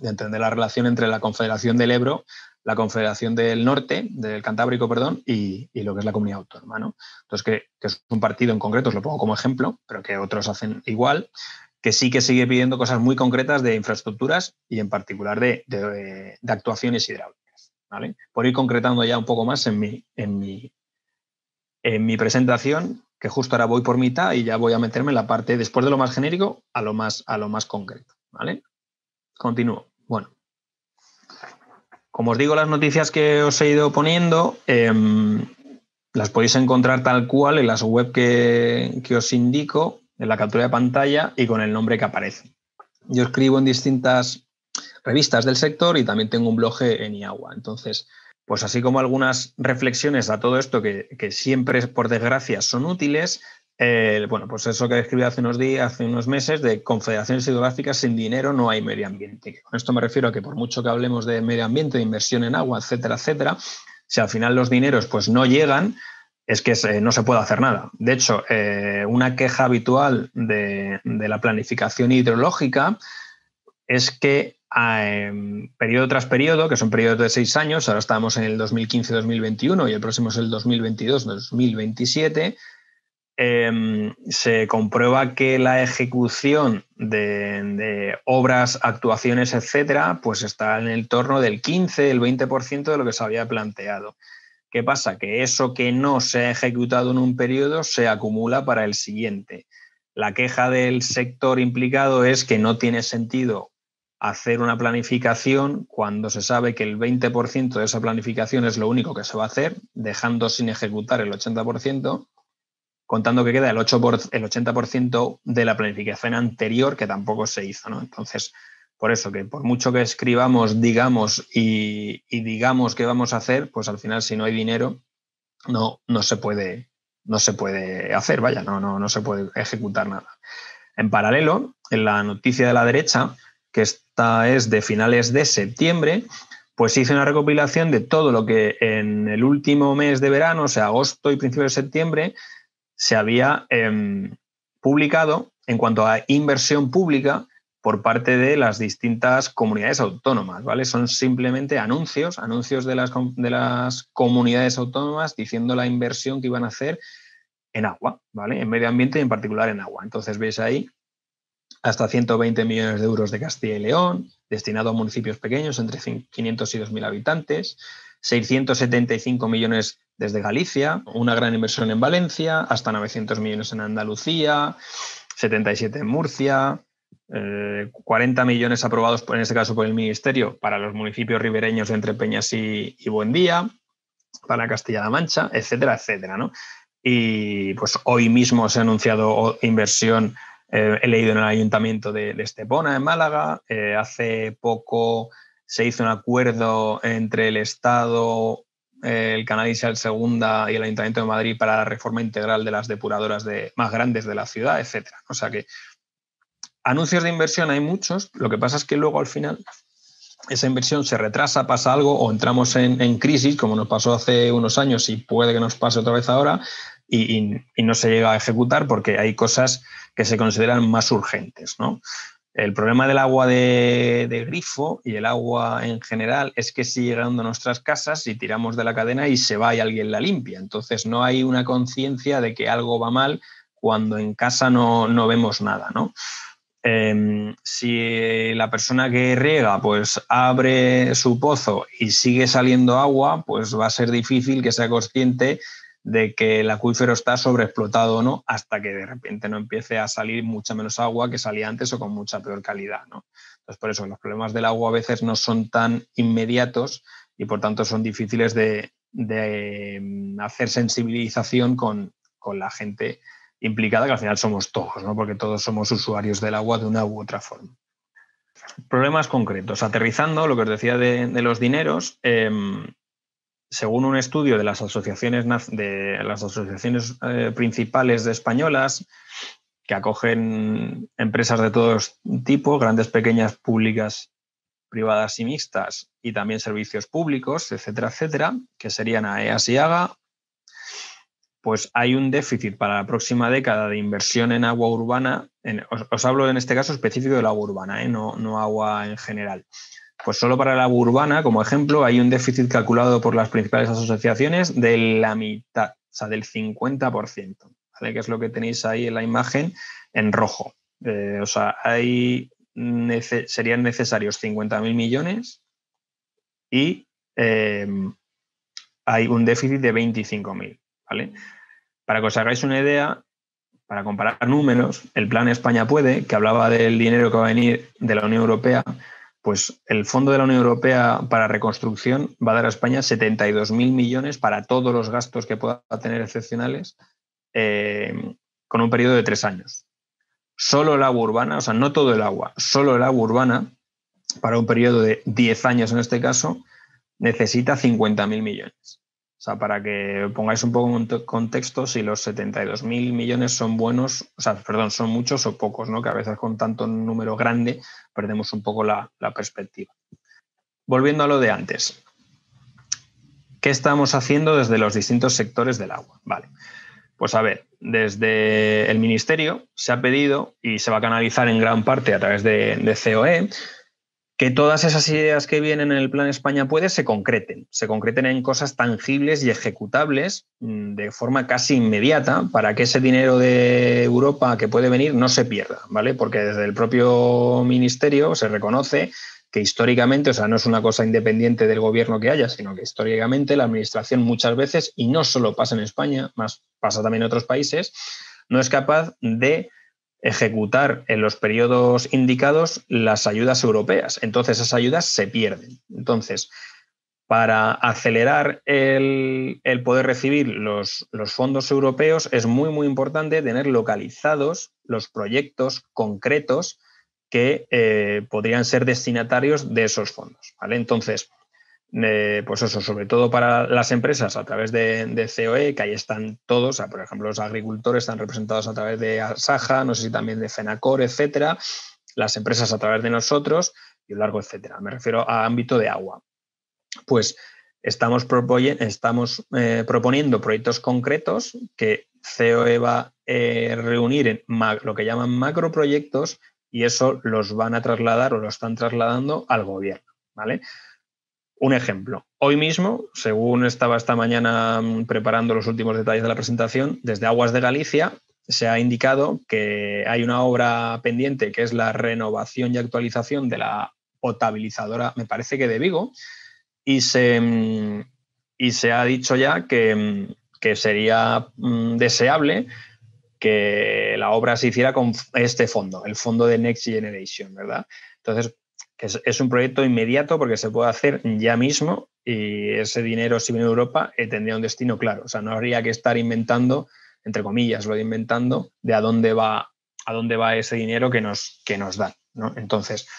[SPEAKER 1] entender la relación entre la Confederación del Ebro, la Confederación del Norte, del Cantábrico, perdón, y lo que es la comunidad autónoma, ¿no? Entonces, que es un partido en concreto, os lo pongo como ejemplo, pero que otros hacen igual, que sí que sigue pidiendo cosas muy concretas de infraestructuras y en particular de actuaciones hidráulicas, ¿vale? Por ir concretando ya un poco más en mi presentación, que justo ahora voy por mitad y ya voy a meterme en la parte, después de lo más genérico, a lo más concreto, ¿vale? Continúo. Bueno, como os digo, las noticias que os he ido poniendo las podéis encontrar tal cual en las web que os indico, en la captura de pantalla y con el nombre que aparece. Yo escribo en distintas revistas del sector y también tengo un blog en IAGUA. Entonces, pues así como algunas reflexiones a todo esto que siempre, por desgracia, son útiles, bueno, pues eso que escribí hace unos meses, de confederaciones hidrográficas sin dinero no hay medio ambiente. Con esto me refiero a que por mucho que hablemos de medio ambiente, de inversión en agua, etcétera, etcétera, si al final los dineros pues no llegan, es que no se puede hacer nada. De hecho, una queja habitual de la planificación hidrológica es que periodo tras periodo, que son periodos de 6 años, ahora estamos en el 2015-2021 y el próximo es el 2022-2027, se comprueba que la ejecución de obras, actuaciones, etcétera, pues está en el torno del 15, el 20% de lo que se había planteado. ¿Qué pasa? Que eso que no se ha ejecutado en un periodo se acumula para el siguiente. La queja del sector implicado es que no tiene sentido hacer una planificación cuando se sabe que el 20% de esa planificación es lo único que se va a hacer, dejando sin ejecutar el 80%, contando que queda el 80% de la planificación anterior que tampoco se hizo, ¿no? Entonces, por eso que por mucho que escribamos, digamos y digamos que vamos a hacer, pues al final si no hay dinero no se puede hacer, vaya, no se puede ejecutar nada. En paralelo, en la noticia de la derecha, que esta es de finales de septiembre, pues hice una recopilación de todo lo que en el último mes de verano, o sea, agosto y principios de septiembre, se había publicado en cuanto a inversión pública por parte de las distintas comunidades autónomas, ¿vale? Son simplemente anuncios de las comunidades autónomas diciendo la inversión que iban a hacer en agua, ¿vale? En medio ambiente y en particular en agua. Entonces veis ahí hasta 120 millones de euros de Castilla y León, destinado a municipios pequeños entre 500 y 2.000 habitantes, 675 millones desde Galicia, una gran inversión en Valencia, hasta 900 millones en Andalucía, 77 en Murcia, 40 millones aprobados, en este caso por el Ministerio, para los municipios ribereños de Entrepeñas y Buendía, para Castilla-La Mancha, etcétera, etcétera, ¿no? Y pues hoy mismo se ha anunciado inversión, he leído en el Ayuntamiento de Estepona, en Málaga. Hace poco se hizo un acuerdo entre el Estado, el Canal Isabel II y el Ayuntamiento de Madrid para la reforma integral de las depuradoras más grandes de la ciudad, etcétera. O sea que anuncios de inversión hay muchos, lo que pasa es que luego al final esa inversión se retrasa, pasa algo o entramos en crisis, como nos pasó hace unos años y puede que nos pase otra vez ahora, y no se llega a ejecutar porque hay cosas que se consideran más urgentes, ¿no? El problema del agua de grifo y el agua en general es que sigue llegando a nuestras casas y tiramos de la cadena y se va y alguien la limpia. Entonces no hay una conciencia de que algo va mal cuando en casa no vemos nada, ¿no? Si la persona que riega pues abre su pozo y sigue saliendo agua, pues va a ser difícil que sea consciente de que el acuífero está sobreexplotado o no, hasta que de repente no empiece a salir mucha menos agua que salía antes o con mucha peor calidad, ¿no? Entonces, por eso los problemas del agua a veces no son tan inmediatos y por tanto son difíciles de hacer sensibilización con la gente implicada, que al final somos todos, ¿no? Porque todos somos usuarios del agua de una u otra forma. Problemas concretos. Aterrizando, lo que os decía de los dineros, según un estudio de las asociaciones principales de españolas, que acogen empresas de todos tipos, grandes, pequeñas, públicas, privadas y mixtas, y también servicios públicos, etcétera, etcétera, que serían AEAS y AGA, pues hay un déficit para la próxima década de inversión en agua urbana. Os hablo en este caso específico del agua urbana, no agua en general. Pues solo para el agua urbana, como ejemplo, hay un déficit calculado por las principales asociaciones de la mitad, o sea, del 50%, ¿vale? Que es lo que tenéis ahí en la imagen en rojo. O sea, serían necesarios 50.000 millones y hay un déficit de 25.000, ¿vale? Para que os hagáis una idea, para comparar números, el Plan España Puede, que hablaba del dinero que va a venir de la Unión Europea, pues el Fondo de la Unión Europea para Reconstrucción va a dar a España 72.000 millones para todos los gastos que pueda tener excepcionales, con un periodo de 3 años. Solo el agua urbana, o sea, no todo el agua, solo el agua urbana, para un periodo de 10 años en este caso, necesita 50.000 millones. O sea, para que pongáis un poco en contexto, si los 72.000 millones son buenos, o sea, perdón, son muchos o pocos, ¿no? Que a veces con tanto número grande perdemos un poco la perspectiva. Volviendo a lo de antes. ¿Qué estamos haciendo desde los distintos sectores del agua? Vale. Pues a ver, desde el Ministerio se ha pedido y se va a canalizar en gran parte a través de COE que todas esas ideas que vienen en el Plan España Puede se concreten en cosas tangibles y ejecutables de forma casi inmediata para que ese dinero de Europa que puede venir no se pierda, ¿vale? Porque desde el propio Ministerio se reconoce que históricamente, o sea, no es una cosa independiente del gobierno que haya, sino que históricamente la administración muchas veces, y no solo pasa en España, más pasa también en otros países, no es capaz de ejecutar en los periodos indicados las ayudas europeas. Entonces, esas ayudas se pierden. Entonces, para acelerar el poder recibir los fondos europeos, es muy, muy importante tener localizados los proyectos concretos que podrían ser destinatarios de esos fondos, ¿vale? Entonces, pues eso, sobre todo para las empresas a través de COE, que ahí están todos, o sea, por ejemplo, los agricultores están representados a través de Asaja, no sé si también de FENACOR, etcétera, las empresas a través de nosotros y un largo etcétera. Me refiero a ámbito de agua. Pues estamos proponiendo proyectos concretos que COE va a reunir en lo que llaman macroproyectos y eso los van a trasladar o lo están trasladando al gobierno, ¿vale? Un ejemplo. Hoy mismo, según estaba esta mañana preparando los últimos detalles de la presentación, desde Aguas de Galicia se ha indicado que hay una obra pendiente que es la renovación y actualización de la potabilizadora, me parece que de Vigo, y se ha dicho ya que sería deseable que la obra se hiciera con este fondo, el fondo de Next Generation, ¿verdad? Entonces, que es un proyecto inmediato porque se puede hacer ya mismo y ese dinero, si viene de Europa, tendría un destino claro. O sea, no habría que estar inventando, entre comillas, lo de inventando, de a dónde va ese dinero que nos dan, ¿no? Entonces,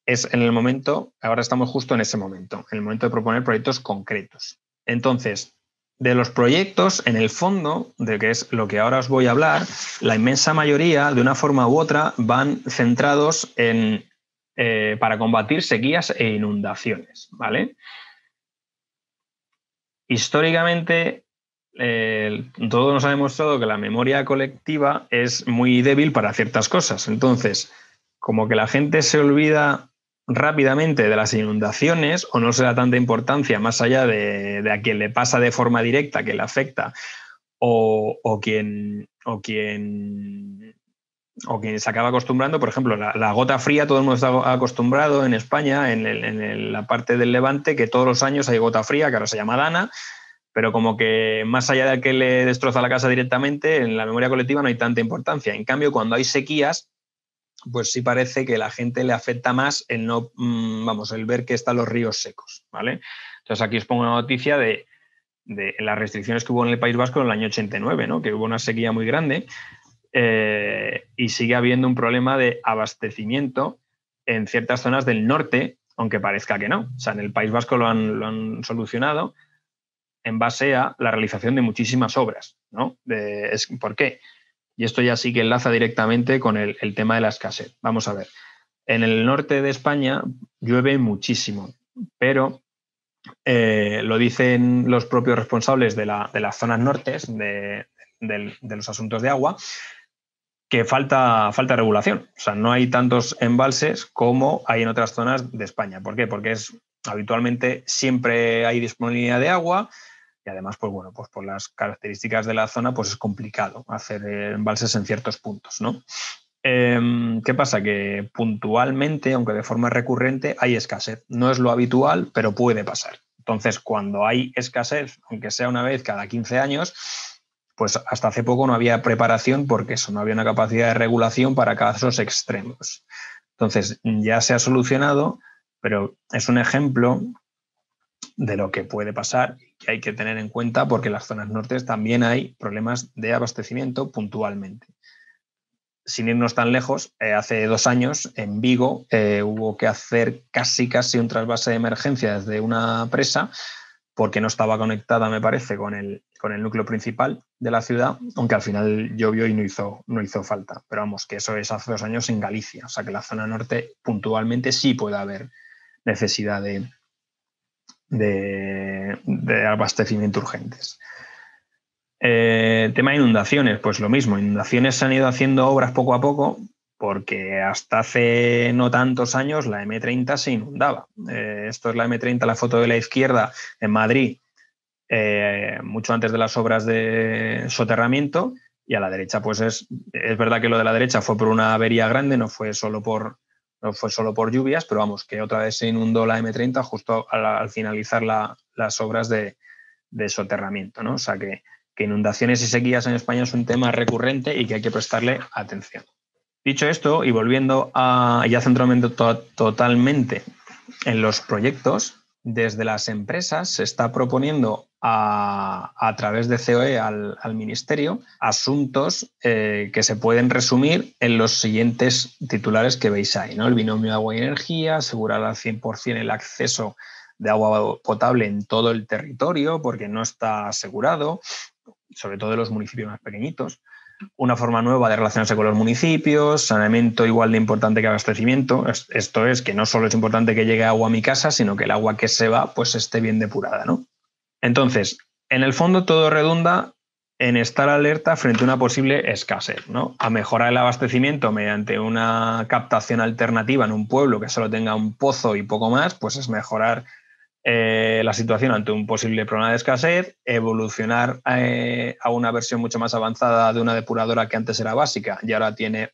[SPEAKER 1] es en el momento, ahora estamos justo en ese momento, en el momento de proponer proyectos concretos. Entonces, de los proyectos, en el fondo, de que es lo que ahora os voy a hablar, la inmensa mayoría, de una forma u otra, van centrados en para combatir sequías e inundaciones, ¿vale? Históricamente, todos nos ha demostrado que la memoria colectiva es muy débil para ciertas cosas. Entonces, como que la gente se olvida rápidamente de las inundaciones o no se da tanta importancia más allá de a quien le pasa de forma directa, que le afecta, o quien se acaba acostumbrando. Por ejemplo, la gota fría, todo el mundo está acostumbrado en España, en la parte del Levante, que todos los años hay gota fría, que ahora se llama Dana, pero como que más allá de que le destroza la casa directamente, en la memoria colectiva no hay tanta importancia. En cambio, cuando hay sequías, pues sí parece que a la gente le afecta más el el ver que están los ríos secos, ¿vale? Entonces aquí os pongo una noticia de las restricciones que hubo en el País Vasco en el año 89, ¿no? Que hubo una sequía muy grande. Y sigue habiendo un problema de abastecimiento en ciertas zonas del norte, aunque parezca que no. O sea, en el País Vasco lo han solucionado en base a la realización de muchísimas obras, ¿no? ¿Por qué? Y esto ya sí que enlaza directamente con el tema de la escasez. Vamos a ver. En el norte de España llueve muchísimo, pero lo dicen los propios responsables de las zonas nortes de los asuntos de agua, que falta regulación. O sea, no hay tantos embalses como hay en otras zonas de España. ¿Por qué? Porque habitualmente siempre hay disponibilidad de agua y además, pues bueno, pues por las características de la zona, pues es complicado hacer embalses en ciertos puntos, ¿no? ¿Qué pasa? Que puntualmente, aunque de forma recurrente, hay escasez. No es lo habitual, pero puede pasar. Entonces, cuando hay escasez, aunque sea una vez cada 15 años, pues hasta hace poco no había preparación porque eso, no había una capacidad de regulación para casos extremos. Entonces, ya se ha solucionado, pero es un ejemplo de lo que puede pasar y que hay que tener en cuenta porque en las zonas nortes también hay problemas de abastecimiento puntualmente. Sin irnos tan lejos, hace 2 años en Vigo hubo que hacer casi un trasvase de emergencia desde una presa porque no estaba conectada, me parece, con el núcleo principal de la ciudad, aunque al final llovió y no hizo falta. Pero vamos, que eso es hace 2 años en Galicia, o sea que la zona norte puntualmente sí puede haber necesidad de abastecimiento urgentes. Tema de inundaciones, pues lo mismo. Inundaciones se han ido haciendo obras poco a poco porque hasta hace no tantos años la M30 se inundaba. Esto es la M30, la foto de la izquierda en Madrid, mucho antes de las obras de soterramiento, y a la derecha pues es verdad que lo de la derecha fue por una avería grande, no fue solo por lluvias, pero vamos, que otra vez se inundó la M30 justo al finalizar las obras de soterramiento, ¿no? O sea que inundaciones y sequías en España es un tema recurrente y que hay que prestarle atención. Dicho esto, y volviendo ya centrándome totalmente en los proyectos, desde las empresas se está proponiendo a través de COE al Ministerio asuntos que se pueden resumir en los siguientes titulares que veis ahí, ¿no? El binomio agua y energía, asegurar al 100% el acceso de agua potable en todo el territorio porque no está asegurado, sobre todo en los municipios más pequeñitos. Una forma nueva de relacionarse con los municipios, saneamiento igual de importante que abastecimiento. Esto es que no solo es importante que llegue agua a mi casa, sino que el agua que se va pues esté bien depurada, ¿no? Entonces, en el fondo todo redunda en estar alerta frente a una posible escasez, ¿no? A mejorar el abastecimiento mediante una captación alternativa en un pueblo que solo tenga un pozo y poco más, pues es mejorar la situación ante un posible problema de escasez, evolucionar a una versión mucho más avanzada de una depuradora que antes era básica y ahora tiene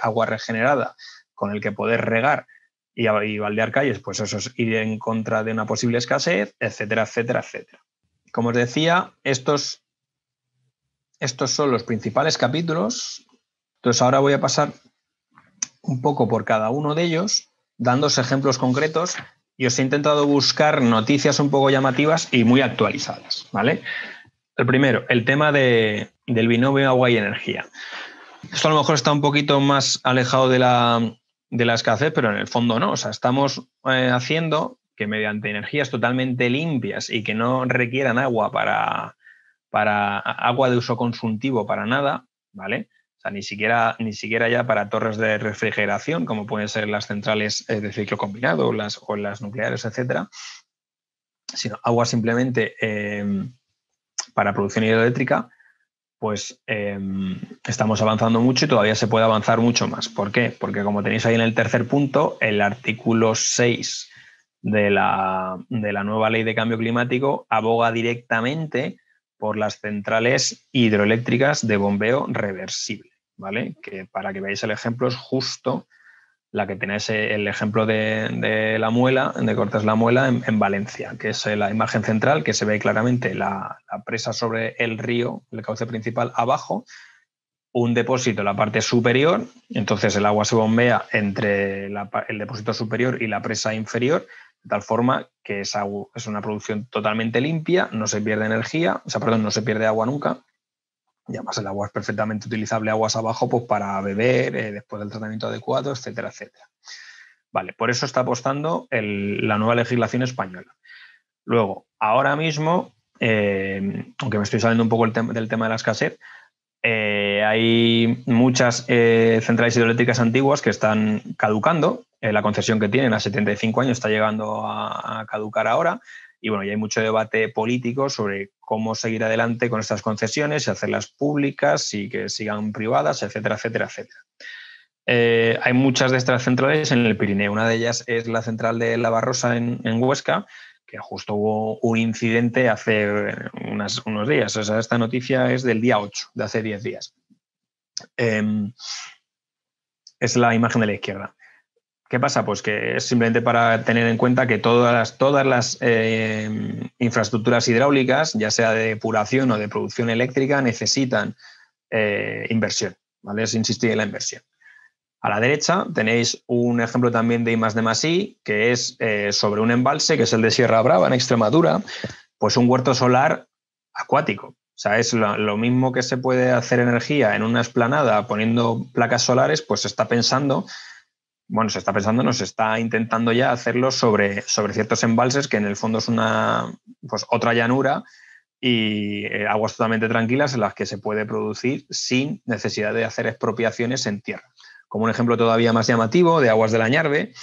[SPEAKER 1] agua regenerada con el que poder regar y baldear calles, pues eso es ir en contra de una posible escasez, etcétera, etcétera, etcétera. Como os decía, estos estos son los principales capítulos. Entonces ahora voy a pasar un poco por cada uno de ellos, dándos ejemplos concretos, y os he intentado buscar noticias un poco llamativas y muy actualizadas, ¿vale? El primero, el tema del binomio agua y energía. Esto a lo mejor está un poquito más alejado de la escasez, pero en el fondo no. O sea, estamos haciendo que mediante energías totalmente limpias y que no requieran agua para agua de uso consultivo para nada, ¿vale? O sea, ni siquiera ya para torres de refrigeración, como pueden ser las centrales de ciclo combinado o las nucleares, etcétera, sino agua simplemente para producción hidroeléctrica, pues estamos avanzando mucho y todavía se puede avanzar mucho más. ¿Por qué? Porque como tenéis ahí en el tercer punto, el artículo 6 de la nueva ley de cambio climático aboga directamente por las centrales hidroeléctricas de bombeo reversible, ¿vale? Que para que veáis el ejemplo es justo la que tenéis el ejemplo de la muela, de Cortes la Muela en Valencia, que es la imagen central, que se ve claramente la presa sobre el río, el cauce principal abajo, un depósito en la parte superior, entonces el agua se bombea entre el depósito superior y la presa inferior, de tal forma que es una producción totalmente limpia, no se pierde energía, o sea, perdón, no se pierde agua nunca. Y además el agua es perfectamente utilizable aguas abajo pues, para beber, después del tratamiento adecuado, etcétera, etcétera. Vale, por eso está apostando la nueva legislación española. Luego, ahora mismo, aunque me estoy saliendo un poco del tema de la escasez, hay muchas centrales hidroeléctricas antiguas que están caducando. La concesión que tienen a 75 años está llegando a caducar ahora. Y bueno, ya hay mucho debate político sobre cómo seguir adelante con estas concesiones, si hacerlas públicas, y que sigan privadas, etcétera, etcétera, etcétera. Hay muchas de estas centrales en el Pirineo. Una de ellas es la central de La Barrosa en Huesca, que justo hubo un incidente hace unos días. O sea, esta noticia es del día 8, de hace 10 días. Es la imagen de la izquierda. ¿Qué pasa? Pues que es simplemente para tener en cuenta que todas las infraestructuras hidráulicas, ya sea de depuración o de producción eléctrica, necesitan inversión, ¿vale? Es insistir en la inversión. A la derecha tenéis un ejemplo también de I+D+I, que es sobre un embalse, que es el de Sierra Brava, en Extremadura, pues un huerto solar acuático. O sea, es lo mismo que se puede hacer energía en una explanada poniendo placas solares, pues se está pensando, no se está intentando ya hacerlo sobre ciertos embalses, que en el fondo es pues otra llanura y aguas totalmente tranquilas en las que se puede producir sin necesidad de hacer expropiaciones en tierra. Como un ejemplo todavía más llamativo de Aguas del Añarbe,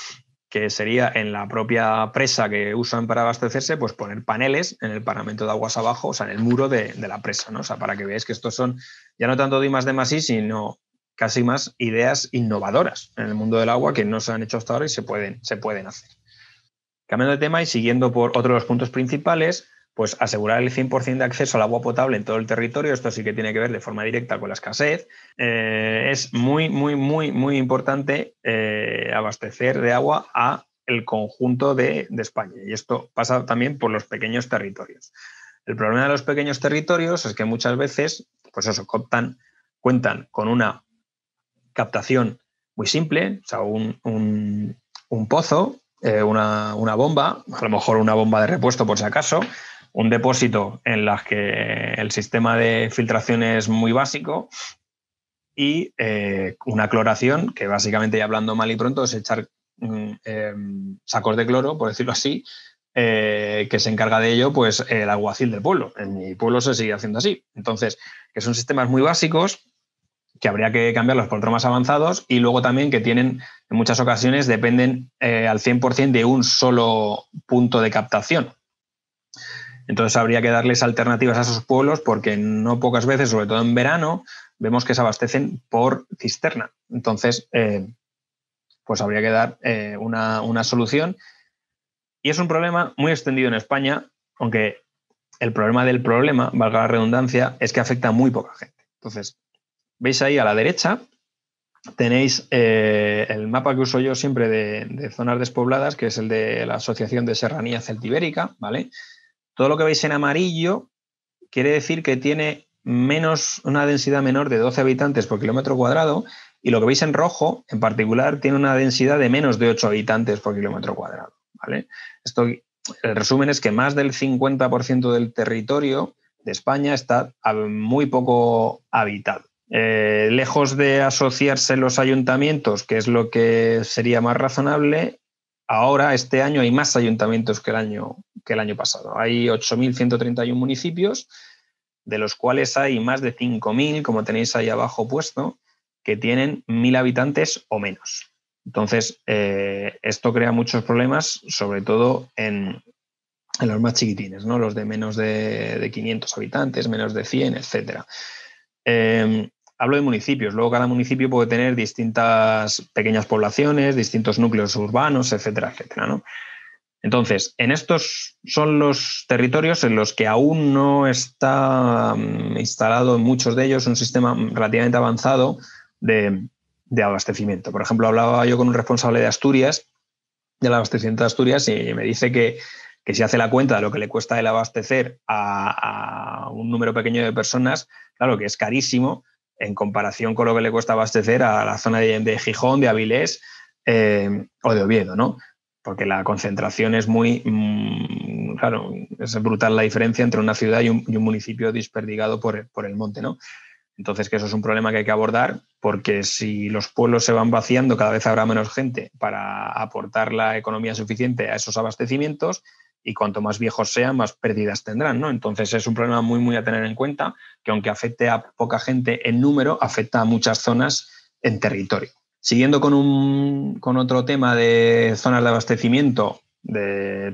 [SPEAKER 1] que sería en la propia presa que usan para abastecerse, pues poner paneles en el paramento de aguas abajo, o sea, en el muro de la presa, ¿no? O sea, para que veáis que estos son ya no tanto de I+D+I, sino casi más ideas innovadoras en el mundo del agua que no se han hecho hasta ahora y se pueden hacer. Cambiando de tema y siguiendo por otro de los puntos principales, pues asegurar el 100% de acceso al agua potable en todo el territorio. Esto sí que tiene que ver de forma directa con la escasez. Es muy, muy, muy, muy importante abastecer de agua a el conjunto de España. Y esto pasa también por los pequeños territorios. El problema de los pequeños territorios es que muchas veces, pues eso, cuentan con una captación muy simple, o sea, un pozo, una bomba, a lo mejor una bomba de repuesto por si acaso, un depósito en las que el sistema de filtración es muy básico y una cloración, que básicamente, hablando mal y pronto, es echar sacos de cloro, por decirlo así, que se encarga de ello pues el alguacil del pueblo. En mi pueblo se sigue haciendo así. Entonces, que son sistemas muy básicos que habría que cambiarlos por otros más avanzados, y luego también que tienen, en muchas ocasiones, dependen al 100% de un solo punto de captación. Entonces habría que darles alternativas a esos pueblos, porque no pocas veces, sobre todo en verano, vemos que se abastecen por cisterna. Entonces, pues habría que dar una solución. Y es un problema muy extendido en España, aunque el problema del problema, valga la redundancia, es que afecta a muy poca gente. Entonces, veis ahí a la derecha, tenéis el mapa que uso yo siempre de zonas despobladas, que es el de la Asociación de Serranía Celtibérica, ¿vale? Todo lo que veis en amarillo quiere decir que tiene una densidad menor de 12 habitantes por kilómetro cuadrado, y lo que veis en rojo, en particular, tiene una densidad de menos de 8 habitantes por kilómetro cuadrado, ¿vale? El resumen es que más del 50% del territorio de España está muy poco habitado. Lejos de asociarse los ayuntamientos, que es lo que sería más razonable, ahora, este año, hay más ayuntamientos que el año pasado. Hay 8.131 municipios, de los cuales hay más de 5.000, como tenéis ahí abajo puesto, que tienen 1.000 habitantes o menos. Entonces, esto crea muchos problemas, sobre todo en los más chiquitines, ¿no? Los de menos de 500 habitantes, menos de 100, etcétera. Hablo de municipios. Luego cada municipio puede tener distintas pequeñas poblaciones, distintos núcleos urbanos, etcétera, etcétera, ¿no? Entonces, en estos son los territorios en los que aún no está instalado en muchos de ellos un sistema relativamente avanzado de abastecimiento. Por ejemplo, hablaba yo con un responsable de Asturias, del abastecimiento de Asturias, y me dice que si hace la cuenta de lo que le cuesta el abastecer a un número pequeño de personas, claro que es carísimo en comparación con lo que le cuesta abastecer a la zona de Gijón, de Avilés o de Oviedo, ¿no? Porque la concentración es claro, es brutal la diferencia entre una ciudad y un municipio desperdigado por el monte, ¿no? Entonces, que eso es un problema que hay que abordar, porque si los pueblos se van vaciando, cada vez habrá menos gente para aportar la economía suficiente a esos abastecimientos, y cuanto más viejos sean, más pérdidas tendrán, ¿no? Entonces, es un problema muy, muy a tener en cuenta, que aunque afecte a poca gente en número, afecta a muchas zonas en territorio. Siguiendo con otro tema de zonas de abastecimiento,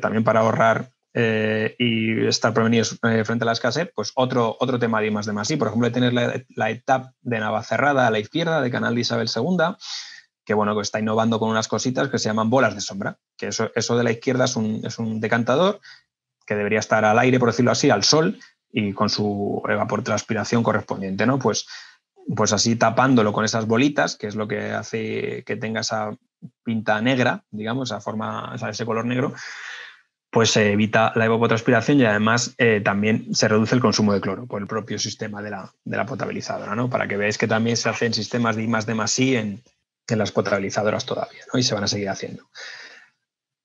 [SPEAKER 1] también para ahorrar y estar prevenidos frente a la escasez, pues otro tema de I+D+I. Por ejemplo, tener la etapa de Navacerrada a la izquierda, de Canal de Isabel II, que bueno, que está innovando con unas cositas que se llaman bolas de sombra, que eso de la izquierda es un decantador que debería estar al aire, por decirlo así, al sol, y con su evapotranspiración correspondiente, ¿no? Pues así tapándolo con esas bolitas, que es lo que hace que tenga esa pinta negra, digamos, ese color negro, pues se evita la evapotranspiración, y además también se reduce el consumo de cloro por el propio sistema de la potabilizadora, ¿no? Para que veáis que también se hacen sistemas de I+D+I en las potabilizadoras todavía, ¿no? Y se van a seguir haciendo.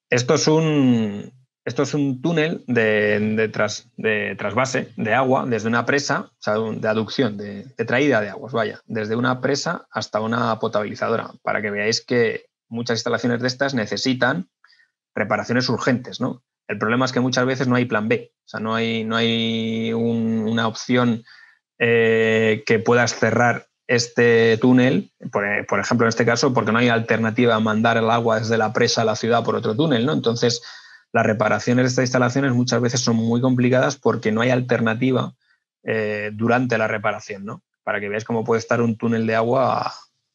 [SPEAKER 1] Esto es un túnel de trasvase de agua desde una presa, o sea, de aducción, de traída de aguas, vaya, desde una presa hasta una potabilizadora, para que veáis que muchas instalaciones de estas necesitan reparaciones urgentes, ¿no? El problema es que muchas veces no hay plan B, o sea, no hay una opción que puedas cerrar este túnel, por ejemplo, en este caso, porque no hay alternativa a mandar el agua desde la presa a la ciudad por otro túnel, ¿no? Entonces, las reparaciones de estas instalaciones muchas veces son muy complicadas porque no hay alternativa durante la reparación, ¿no? Para que veáis cómo puede estar un túnel de agua.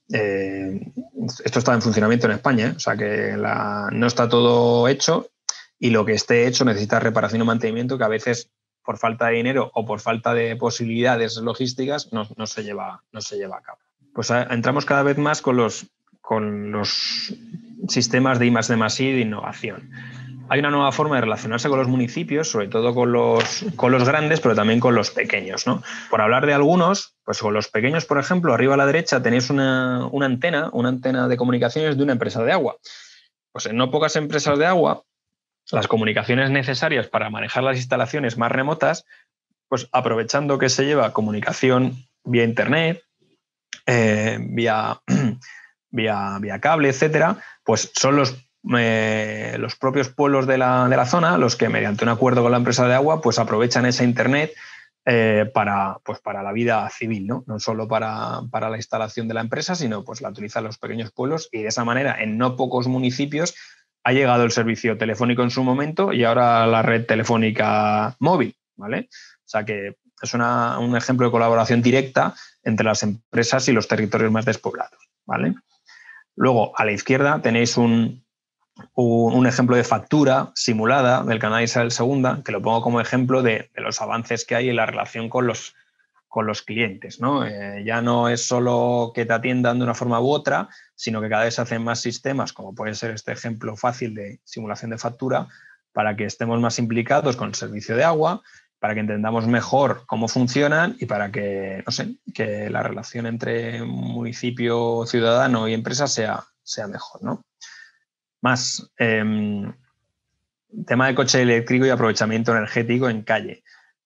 [SPEAKER 1] Esto está en funcionamiento en España, ¿eh? O sea que no está todo hecho, y lo que esté hecho necesita reparación y mantenimiento, que a veces por falta de dinero o por falta de posibilidades logísticas no se lleva a cabo. Pues entramos cada vez más con los sistemas de I+D+I de innovación. Hay una nueva forma de relacionarse con los municipios, sobre todo con los grandes, pero también con los pequeños, ¿no? Por hablar de algunos, pues con los pequeños, por ejemplo, arriba a la derecha tenéis una antena de comunicaciones de una empresa de agua. Pues en no pocas empresas de agua, las comunicaciones necesarias para manejar las instalaciones más remotas, pues aprovechando que se lleva comunicación vía internet, vía cable, etcétera, pues son los propios pueblos de la zona los que, mediante un acuerdo con la empresa de agua, pues aprovechan esa internet para la vida civil, ¿no? No solo para la instalación de la empresa, sino pues la utilizan los pequeños pueblos, y de esa manera en no pocos municipios ha llegado el servicio telefónico en su momento, y ahora la red telefónica móvil, ¿vale? O sea que es un ejemplo de colaboración directa entre las empresas y los territorios más despoblados, ¿vale? Luego, a la izquierda tenéis un ejemplo de factura simulada del canal Isabel II, que lo pongo como ejemplo de los avances que hay en la relación con los clientes, ¿no? Ya no es solo que te atiendan de una forma u otra, sino que cada vez se hacen más sistemas, como puede ser este ejemplo fácil de simulación de factura, para que estemos más implicados con el servicio de agua, para que entendamos mejor cómo funcionan y para que, no sé, que la relación entre municipio, ciudadano y empresa sea mejor, ¿no? Más, tema de coche eléctrico y aprovechamiento energético en calle.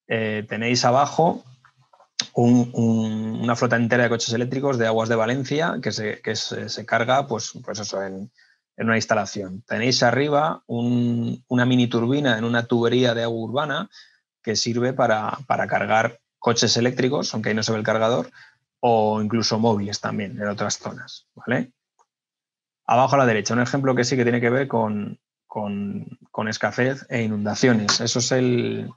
[SPEAKER 1] Tenéis abajo una flota entera de coches eléctricos de Aguas de Valencia que se carga pues eso, en una instalación. Tenéis arriba una mini turbina en una tubería de agua urbana que sirve para cargar coches eléctricos, aunque ahí no se ve el cargador, o incluso móviles también en otras zonas, ¿vale? Abajo a la derecha, un ejemplo que sí que tiene que ver con escasez e inundaciones. Eso es el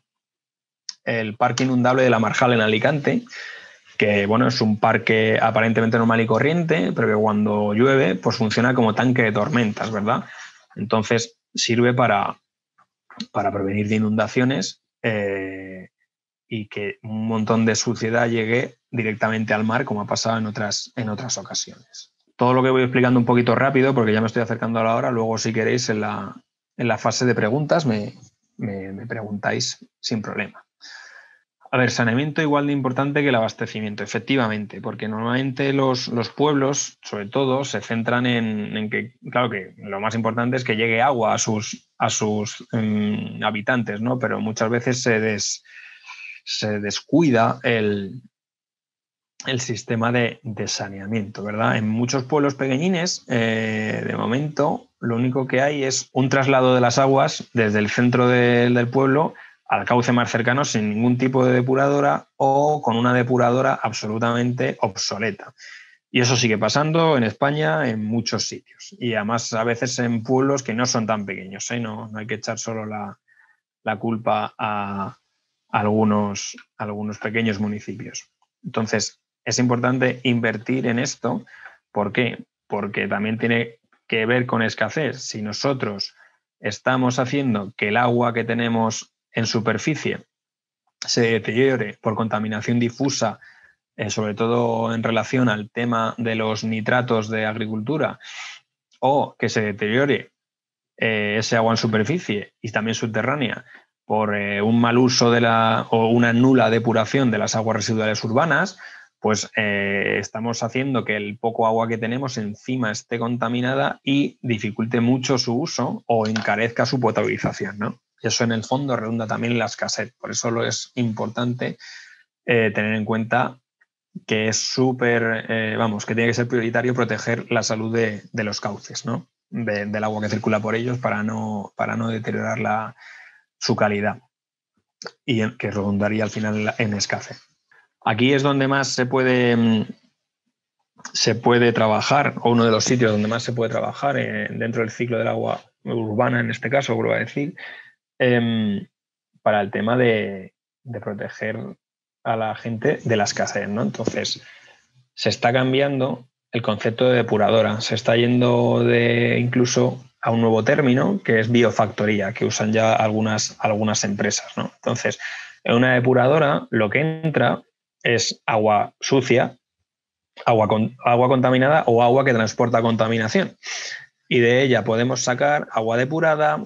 [SPEAKER 1] parque inundable de la Marjal en Alicante, que bueno, es un parque aparentemente normal y corriente, pero que cuando llueve pues funciona como tanque de tormentas, ¿verdad? Entonces sirve para prevenir de inundaciones y que un montón de suciedad llegue directamente al mar, como ha pasado en otras ocasiones. Todo lo que voy explicando un poquito rápido, porque ya me estoy acercando a la hora, luego si queréis en la fase de preguntas me preguntáis sin problema. A ver, saneamiento igual de importante que el abastecimiento, efectivamente, porque normalmente los pueblos, sobre todo, se centran en que, claro que lo más importante es que llegue agua a sus habitantes, ¿no? Pero muchas veces se descuida el sistema de saneamiento, ¿verdad? En muchos pueblos pequeñines, de momento, lo único que hay es un traslado de las aguas desde el centro del pueblo al cauce más cercano sin ningún tipo de depuradora o con una depuradora absolutamente obsoleta. Y eso sigue pasando en España en muchos sitios. Y además a veces en pueblos que no son tan pequeños, ¿eh? No hay que echar solo la culpa a algunos pequeños municipios. Entonces, es importante invertir en esto. ¿Por qué? Porque también tiene que ver con escasez. Si nosotros estamos haciendo que el agua que tenemos en superficie se deteriore por contaminación difusa, sobre todo en relación al tema de los nitratos de agricultura, o que se deteriore ese agua en superficie y también subterránea por un mal uso o una nula depuración de las aguas residuales urbanas, pues estamos haciendo que el poco agua que tenemos encima esté contaminada y dificulte mucho su uso o encarezca su potabilización, ¿no? Y eso en el fondo redunda también en la escasez. Por eso lo es importante tener en cuenta que es súper, que tiene que ser prioritario proteger la salud de los cauces, ¿no? Del agua que circula por ellos para no deteriorar su calidad y que redundaría al final en escasez. Aquí es donde más se puede trabajar, o uno de los sitios donde más se puede trabajar dentro del ciclo del agua urbana, en este caso, vuelvo a decir, para el tema de proteger a la gente de la escasez, ¿no? Entonces, se está cambiando el concepto de depuradora, se está yendo incluso a un nuevo término que es biofactoría, que usan ya algunas empresas, ¿no? Entonces, en una depuradora lo que entra es agua sucia, agua contaminada o agua que transporta contaminación. Y de ella podemos sacar agua depurada,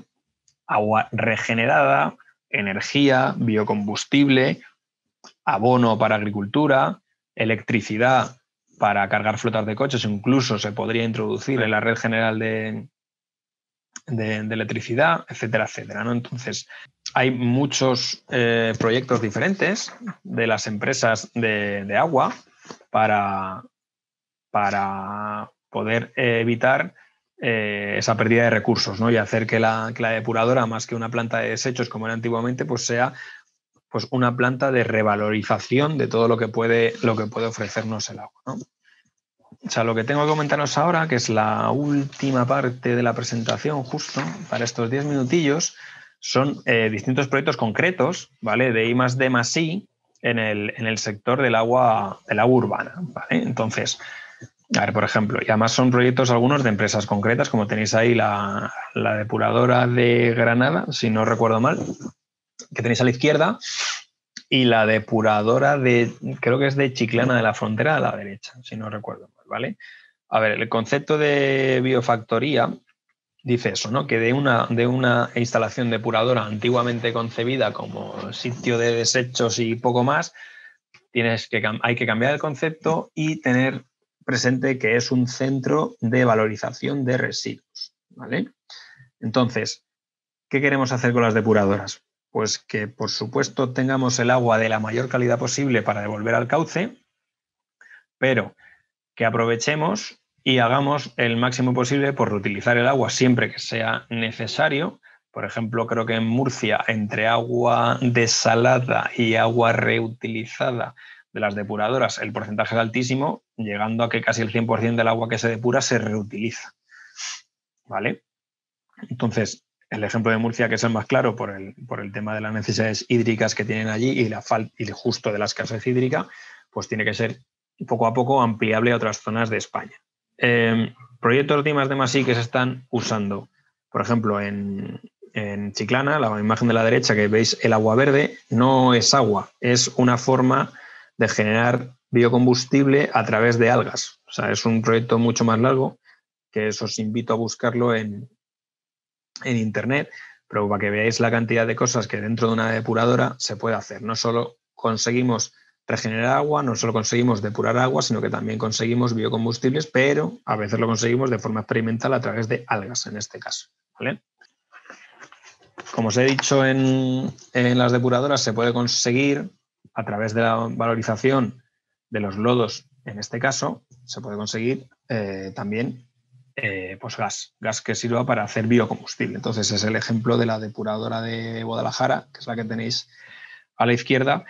[SPEAKER 1] agua regenerada, energía, biocombustible, abono para agricultura, electricidad para cargar flotas de coches, incluso se podría introducir en la red general de electricidad, etcétera, etcétera, ¿no? Entonces, hay muchos proyectos diferentes de las empresas de agua para poder evitar esa pérdida de recursos, ¿no? Y hacer que la depuradora, más que una planta de desechos como era antiguamente, pues sea pues una planta de revalorización de todo lo que puede ofrecernos el agua, ¿no? O sea, lo que tengo que comentaros ahora, que es la última parte de la presentación, justo para estos 10 minutillos, son distintos proyectos concretos, ¿vale? De I+D+I en el sector del agua urbana, ¿vale? Entonces, a ver, por ejemplo, y además son proyectos algunos de empresas concretas, como tenéis ahí la depuradora de Granada, si no recuerdo mal, que tenéis a la izquierda, y la depuradora creo que es de Chiclana de la Frontera a la derecha, si no recuerdo mal, ¿vale? A ver, el concepto de biofactoría dice eso, ¿no? Que de una instalación depuradora antiguamente concebida como sitio de desechos y poco más, hay que cambiar el concepto y tener presente que es un centro de valorización de residuos, ¿vale? Entonces, ¿qué queremos hacer con las depuradoras? Pues que, por supuesto, tengamos el agua de la mayor calidad posible para devolver al cauce, pero que aprovechemos y hagamos el máximo posible por reutilizar el agua siempre que sea necesario. Por ejemplo, creo que en Murcia, entre agua desalada y agua reutilizada de las depuradoras, el porcentaje es altísimo, llegando a que casi el 100% del agua que se depura se reutiliza. ¿Vale? Entonces, el ejemplo de Murcia, que es el más claro por el tema de las necesidades hídricas que tienen allí y justo de la escasez hídrica, pues tiene que ser poco a poco ampliable a otras zonas de España. Proyectos de I+D+I que se están usando, por ejemplo, en Chiclana, la imagen de la derecha que veis, el agua verde no es agua, es una forma de generar biocombustible a través de algas. O sea, es un proyecto mucho más largo que os invito a buscarlo en internet, pero para que veáis la cantidad de cosas que dentro de una depuradora se puede hacer. No solo conseguimos regenerar agua, no solo conseguimos depurar agua, sino que también conseguimos biocombustibles, pero a veces lo conseguimos de forma experimental a través de algas, en este caso. ¿Vale? Como os he dicho, en las depuradoras se puede conseguir, a través de la valorización de los lodos, en este caso, se puede conseguir también pues gas que sirva para hacer biocombustible. Entonces es el ejemplo de la depuradora de Guadalajara, que es la que tenéis a la izquierda,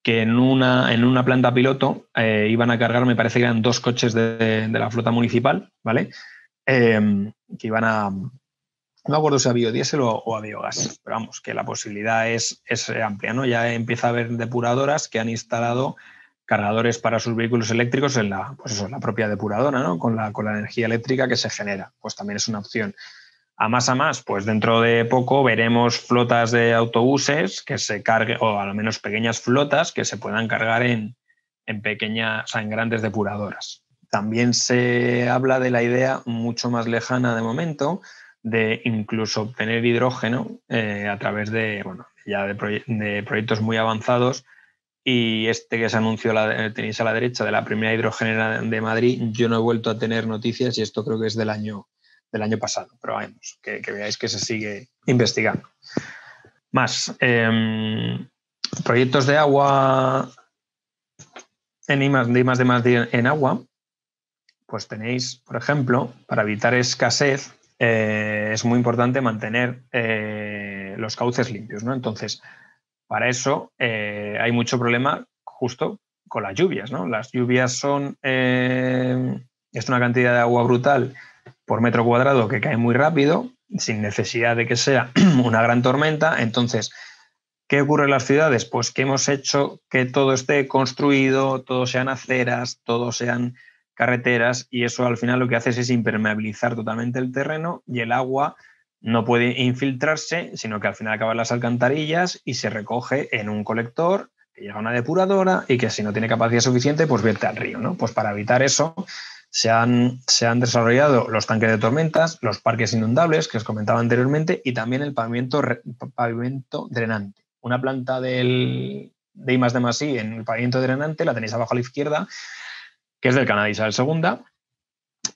[SPEAKER 1] que en una planta piloto iban a cargar, me parece que eran 2 coches de la flota municipal, ¿vale? Que iban a, no me acuerdo si a biodiesel o a biogás, pero vamos, que la posibilidad es amplia, ¿no? Ya empieza a haber depuradoras que han instalado cargadores para sus vehículos eléctricos en la propia depuradora, ¿no? Con la energía eléctrica que se genera. Pues también es una opción. A más, pues dentro de poco veremos flotas de autobuses que se carguen, o al menos pequeñas flotas que se puedan cargar en pequeñas, o sea, en grandes depuradoras. También se habla de la idea mucho más lejana de momento de incluso obtener hidrógeno a través de, bueno, ya de proyectos muy avanzados. Y este que se anunció, tenéis a la derecha, de la primera hidrogenera de Madrid, yo no he vuelto a tener noticias y esto creo que es del año pasado, pero vamos, que veáis que se sigue investigando. Más, proyectos de agua en I+D+D en agua, pues tenéis, por ejemplo, para evitar escasez, es muy importante mantener los cauces limpios, ¿no? Entonces, para eso hay mucho problema justo con las lluvias, ¿no? Las lluvias es una cantidad de agua brutal por metro cuadrado que cae muy rápido, sin necesidad de que sea una gran tormenta. Entonces, ¿qué ocurre en las ciudades? Pues que hemos hecho que todo esté construido, todo sean aceras, todo sean carreteras, y eso al final lo que hace es impermeabilizar totalmente el terreno y el agua no puede infiltrarse, sino que al final acaba en las alcantarillas y se recoge en un colector que llega a una depuradora y que si no tiene capacidad suficiente, pues vierte al río, ¿no? Pues para evitar eso se han desarrollado los tanques de tormentas, los parques inundables que os comentaba anteriormente y también el pavimento drenante. Una planta de I+D+I en el pavimento drenante la tenéis abajo a la izquierda, que es del Canal Isabel II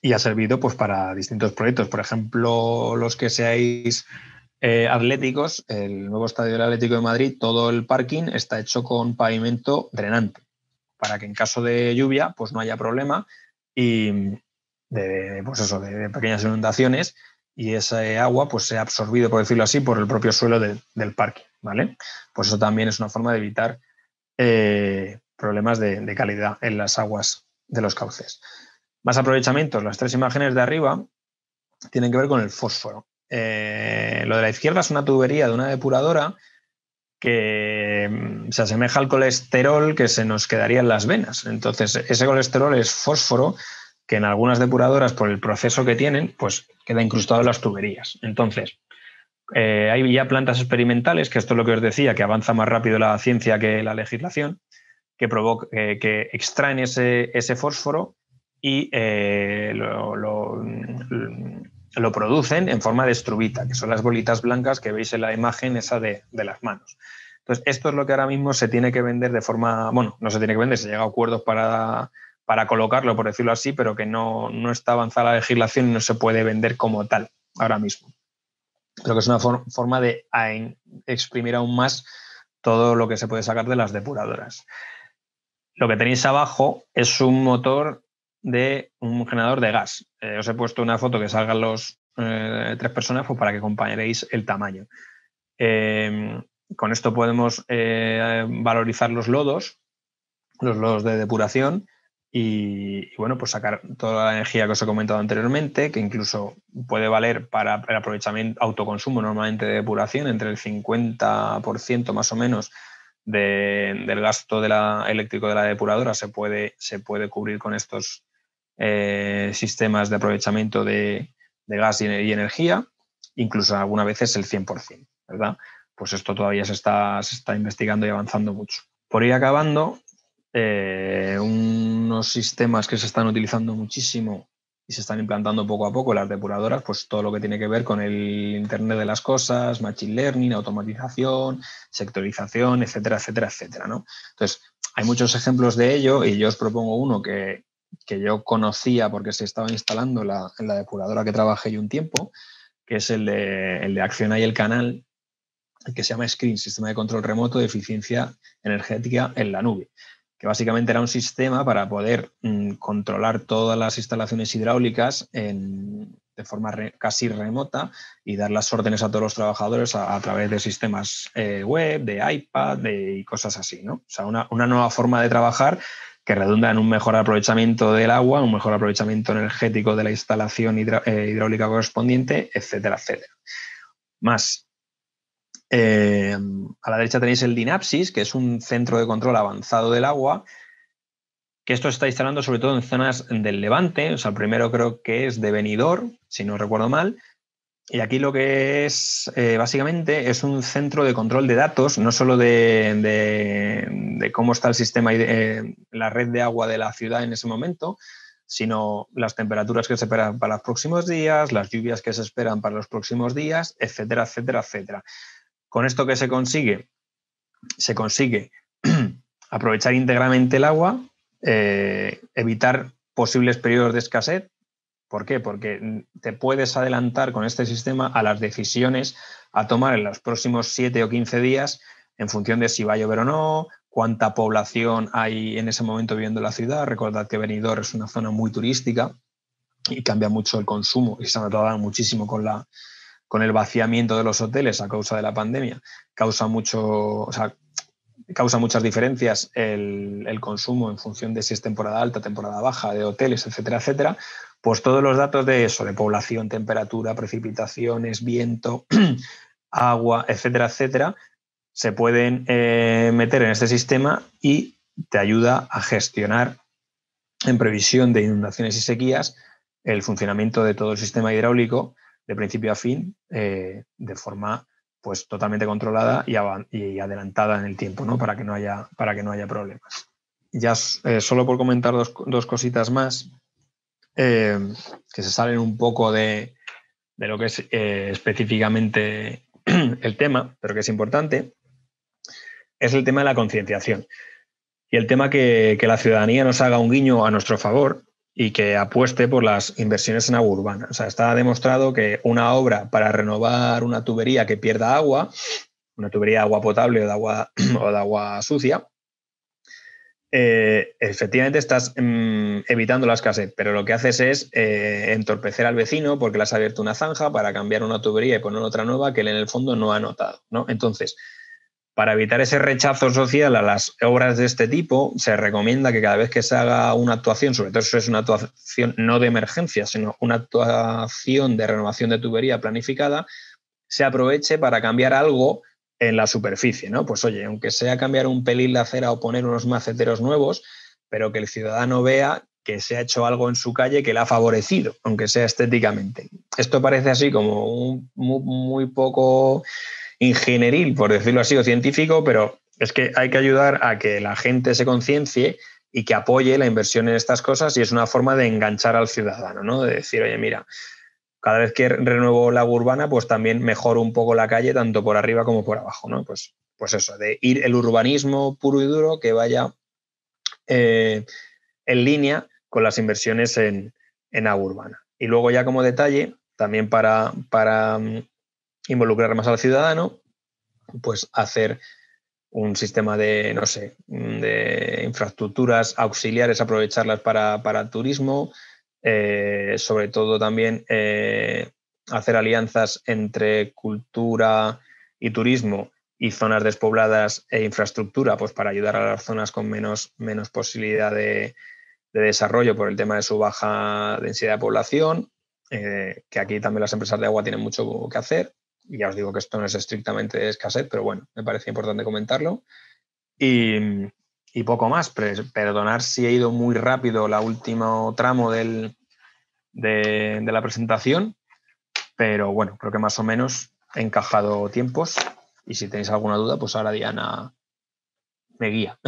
[SPEAKER 1] y ha servido pues para distintos proyectos. Por ejemplo, los que seáis atléticos, el nuevo estadio del Atlético de Madrid, todo el parking está hecho con pavimento drenante para que en caso de lluvia pues no haya problema y de pequeñas inundaciones y ese agua pues sea absorbido, por decirlo así, por el propio suelo del parque, ¿vale? Pues eso también es una forma de evitar problemas de calidad en las aguas de los cauces. Más aprovechamientos, las 3 imágenes de arriba tienen que ver con el fósforo. Lo de la izquierda es una tubería de una depuradora que se asemeja al colesterol que se nos quedaría en las venas. Entonces, ese colesterol es fósforo que en algunas depuradoras, por el proceso que tienen, pues queda incrustado en las tuberías. Entonces, hay ya plantas experimentales, que esto es lo que os decía, que avanza más rápido la ciencia que la legislación, que extraen ese fósforo y lo producen en forma de estrubita, que son las bolitas blancas que veis en la imagen esa de las manos. Entonces, esto es lo que ahora mismo se tiene que vender de forma, bueno, no se tiene que vender, se llega a acuerdos para colocarlo, por decirlo así, pero que no está avanzada la legislación y no se puede vender como tal ahora mismo. Creo que es una forma de exprimir aún más todo lo que se puede sacar de las depuradoras. Lo que tenéis abajo es un motor de un generador de gas. Os he puesto una foto que salgan los 3 personas pues, para que comparéis el tamaño. Con esto podemos valorizar los lodos de depuración y bueno, pues sacar toda la energía que os he comentado anteriormente, que incluso puede valer para el aprovechamiento, autoconsumo normalmente de depuración, entre el 50% más o menos del gasto eléctrico de la depuradora se puede cubrir con estos sistemas de aprovechamiento de gas y energía, incluso algunas veces el 100%, ¿verdad? Pues esto todavía se está investigando y avanzando mucho. Por ir acabando, unos sistemas que se están utilizando muchísimo y se están implantando poco a poco las depuradoras, pues todo lo que tiene que ver con el Internet de las cosas, machine learning, automatización, sectorización, etcétera, etcétera, etcétera, ¿no? Entonces, hay muchos ejemplos de ello y yo os propongo uno que yo conocía porque se estaba instalando en la depuradora que trabajé yo un tiempo, que es el de Acciona y el Canal, que se llama SCREEN, Sistema de Control Remoto de Eficiencia Energética en la Nube, que básicamente era un sistema para poder controlar todas las instalaciones hidráulicas de forma casi remota y dar las órdenes a todos los trabajadores a través de sistemas web, de iPad y cosas así, ¿no? O sea, una nueva forma de trabajar que redunda en un mejor aprovechamiento del agua, un mejor aprovechamiento energético de la instalación hidráulica correspondiente, etcétera, etcétera. Más. A la derecha tenéis el DINAPSIS, que es un centro de control avanzado del agua, que esto se está instalando sobre todo en zonas del Levante. O sea, el primero creo que es de Benidorm, si no recuerdo mal. Y aquí lo que es, básicamente, es un centro de control de datos, no solo de cómo está el sistema, la red de agua de la ciudad en ese momento, sino las temperaturas que se esperan para los próximos días, las lluvias que se esperan para los próximos días, etcétera, etcétera, etcétera. ¿Con esto qué se consigue? Se consigue aprovechar íntegramente el agua, evitar posibles periodos de escasez. ¿Por qué? Porque te puedes adelantar con este sistema a las decisiones a tomar en los próximos 7 o 15 días en función de si va a llover o no, cuánta población hay en ese momento viviendo en la ciudad. Recordad que Benidorm es una zona muy turística y cambia mucho el consumo y se ha notado muchísimo con el vaciamiento de los hoteles a causa de la pandemia. Causa muchas diferencias el consumo en función de si es temporada alta, temporada baja, de hoteles, etcétera, etcétera. Pues todos los datos de eso, de población, temperatura, precipitaciones, viento, agua, etcétera, etcétera, se pueden meter en este sistema y te ayuda a gestionar en previsión de inundaciones y sequías el funcionamiento de todo el sistema hidráulico de principio a fin de forma pues totalmente controlada y adelantada en el tiempo, ¿no? para que no haya problemas. Ya solo por comentar dos cositas más que se salen un poco de lo que es específicamente el tema, pero que es importante, es el tema de la concienciación y el tema que la ciudadanía nos haga un guiño a nuestro favor y que apueste por las inversiones en agua urbana. O sea, está demostrado que una obra para renovar una tubería que pierda agua, una tubería de agua potable o de agua sucia, efectivamente estás evitando la escasez, pero lo que haces es entorpecer al vecino porque le has abierto una zanja para cambiar una tubería y poner otra nueva que él en el fondo no ha notado, ¿no? Entonces, para evitar ese rechazo social a las obras de este tipo, se recomienda que cada vez que se haga una actuación, sobre todo si es una actuación no de emergencia, sino una actuación de renovación de tubería planificada, se aproveche para cambiar algo en la superficie, ¿no? Pues oye, aunque sea cambiar un pelín la acera o poner unos maceteros nuevos, pero que el ciudadano vea que se ha hecho algo en su calle que le ha favorecido, aunque sea estéticamente. Esto parece así como muy poco ingenieril, por decirlo así, o científico, pero es que hay que ayudar a que la gente se conciencie y que apoye la inversión en estas cosas y es una forma de enganchar al ciudadano, ¿no? De decir, oye, mira, cada vez que renuevo la agua urbana, pues también mejoro un poco la calle, tanto por arriba como por abajo, ¿no? Pues eso, de ir el urbanismo puro y duro que vaya en línea con las inversiones en agua urbana. Y luego ya como detalle, también para involucrar más al ciudadano, pues hacer un sistema de, no sé, de infraestructuras auxiliares, aprovecharlas para turismo, sobre todo también hacer alianzas entre cultura y turismo y zonas despobladas e infraestructura, pues para ayudar a las zonas con menos posibilidad de desarrollo por el tema de su baja densidad de población, que aquí también las empresas de agua tienen mucho que hacer. Y ya os digo que esto no es estrictamente de escasez, pero bueno, me parece importante comentarlo. Y poco más. Perdonar si he ido muy rápido la último tramo de la presentación, pero bueno, creo que más o menos he encajado tiempos y si tenéis alguna duda, pues ahora Diana me guía.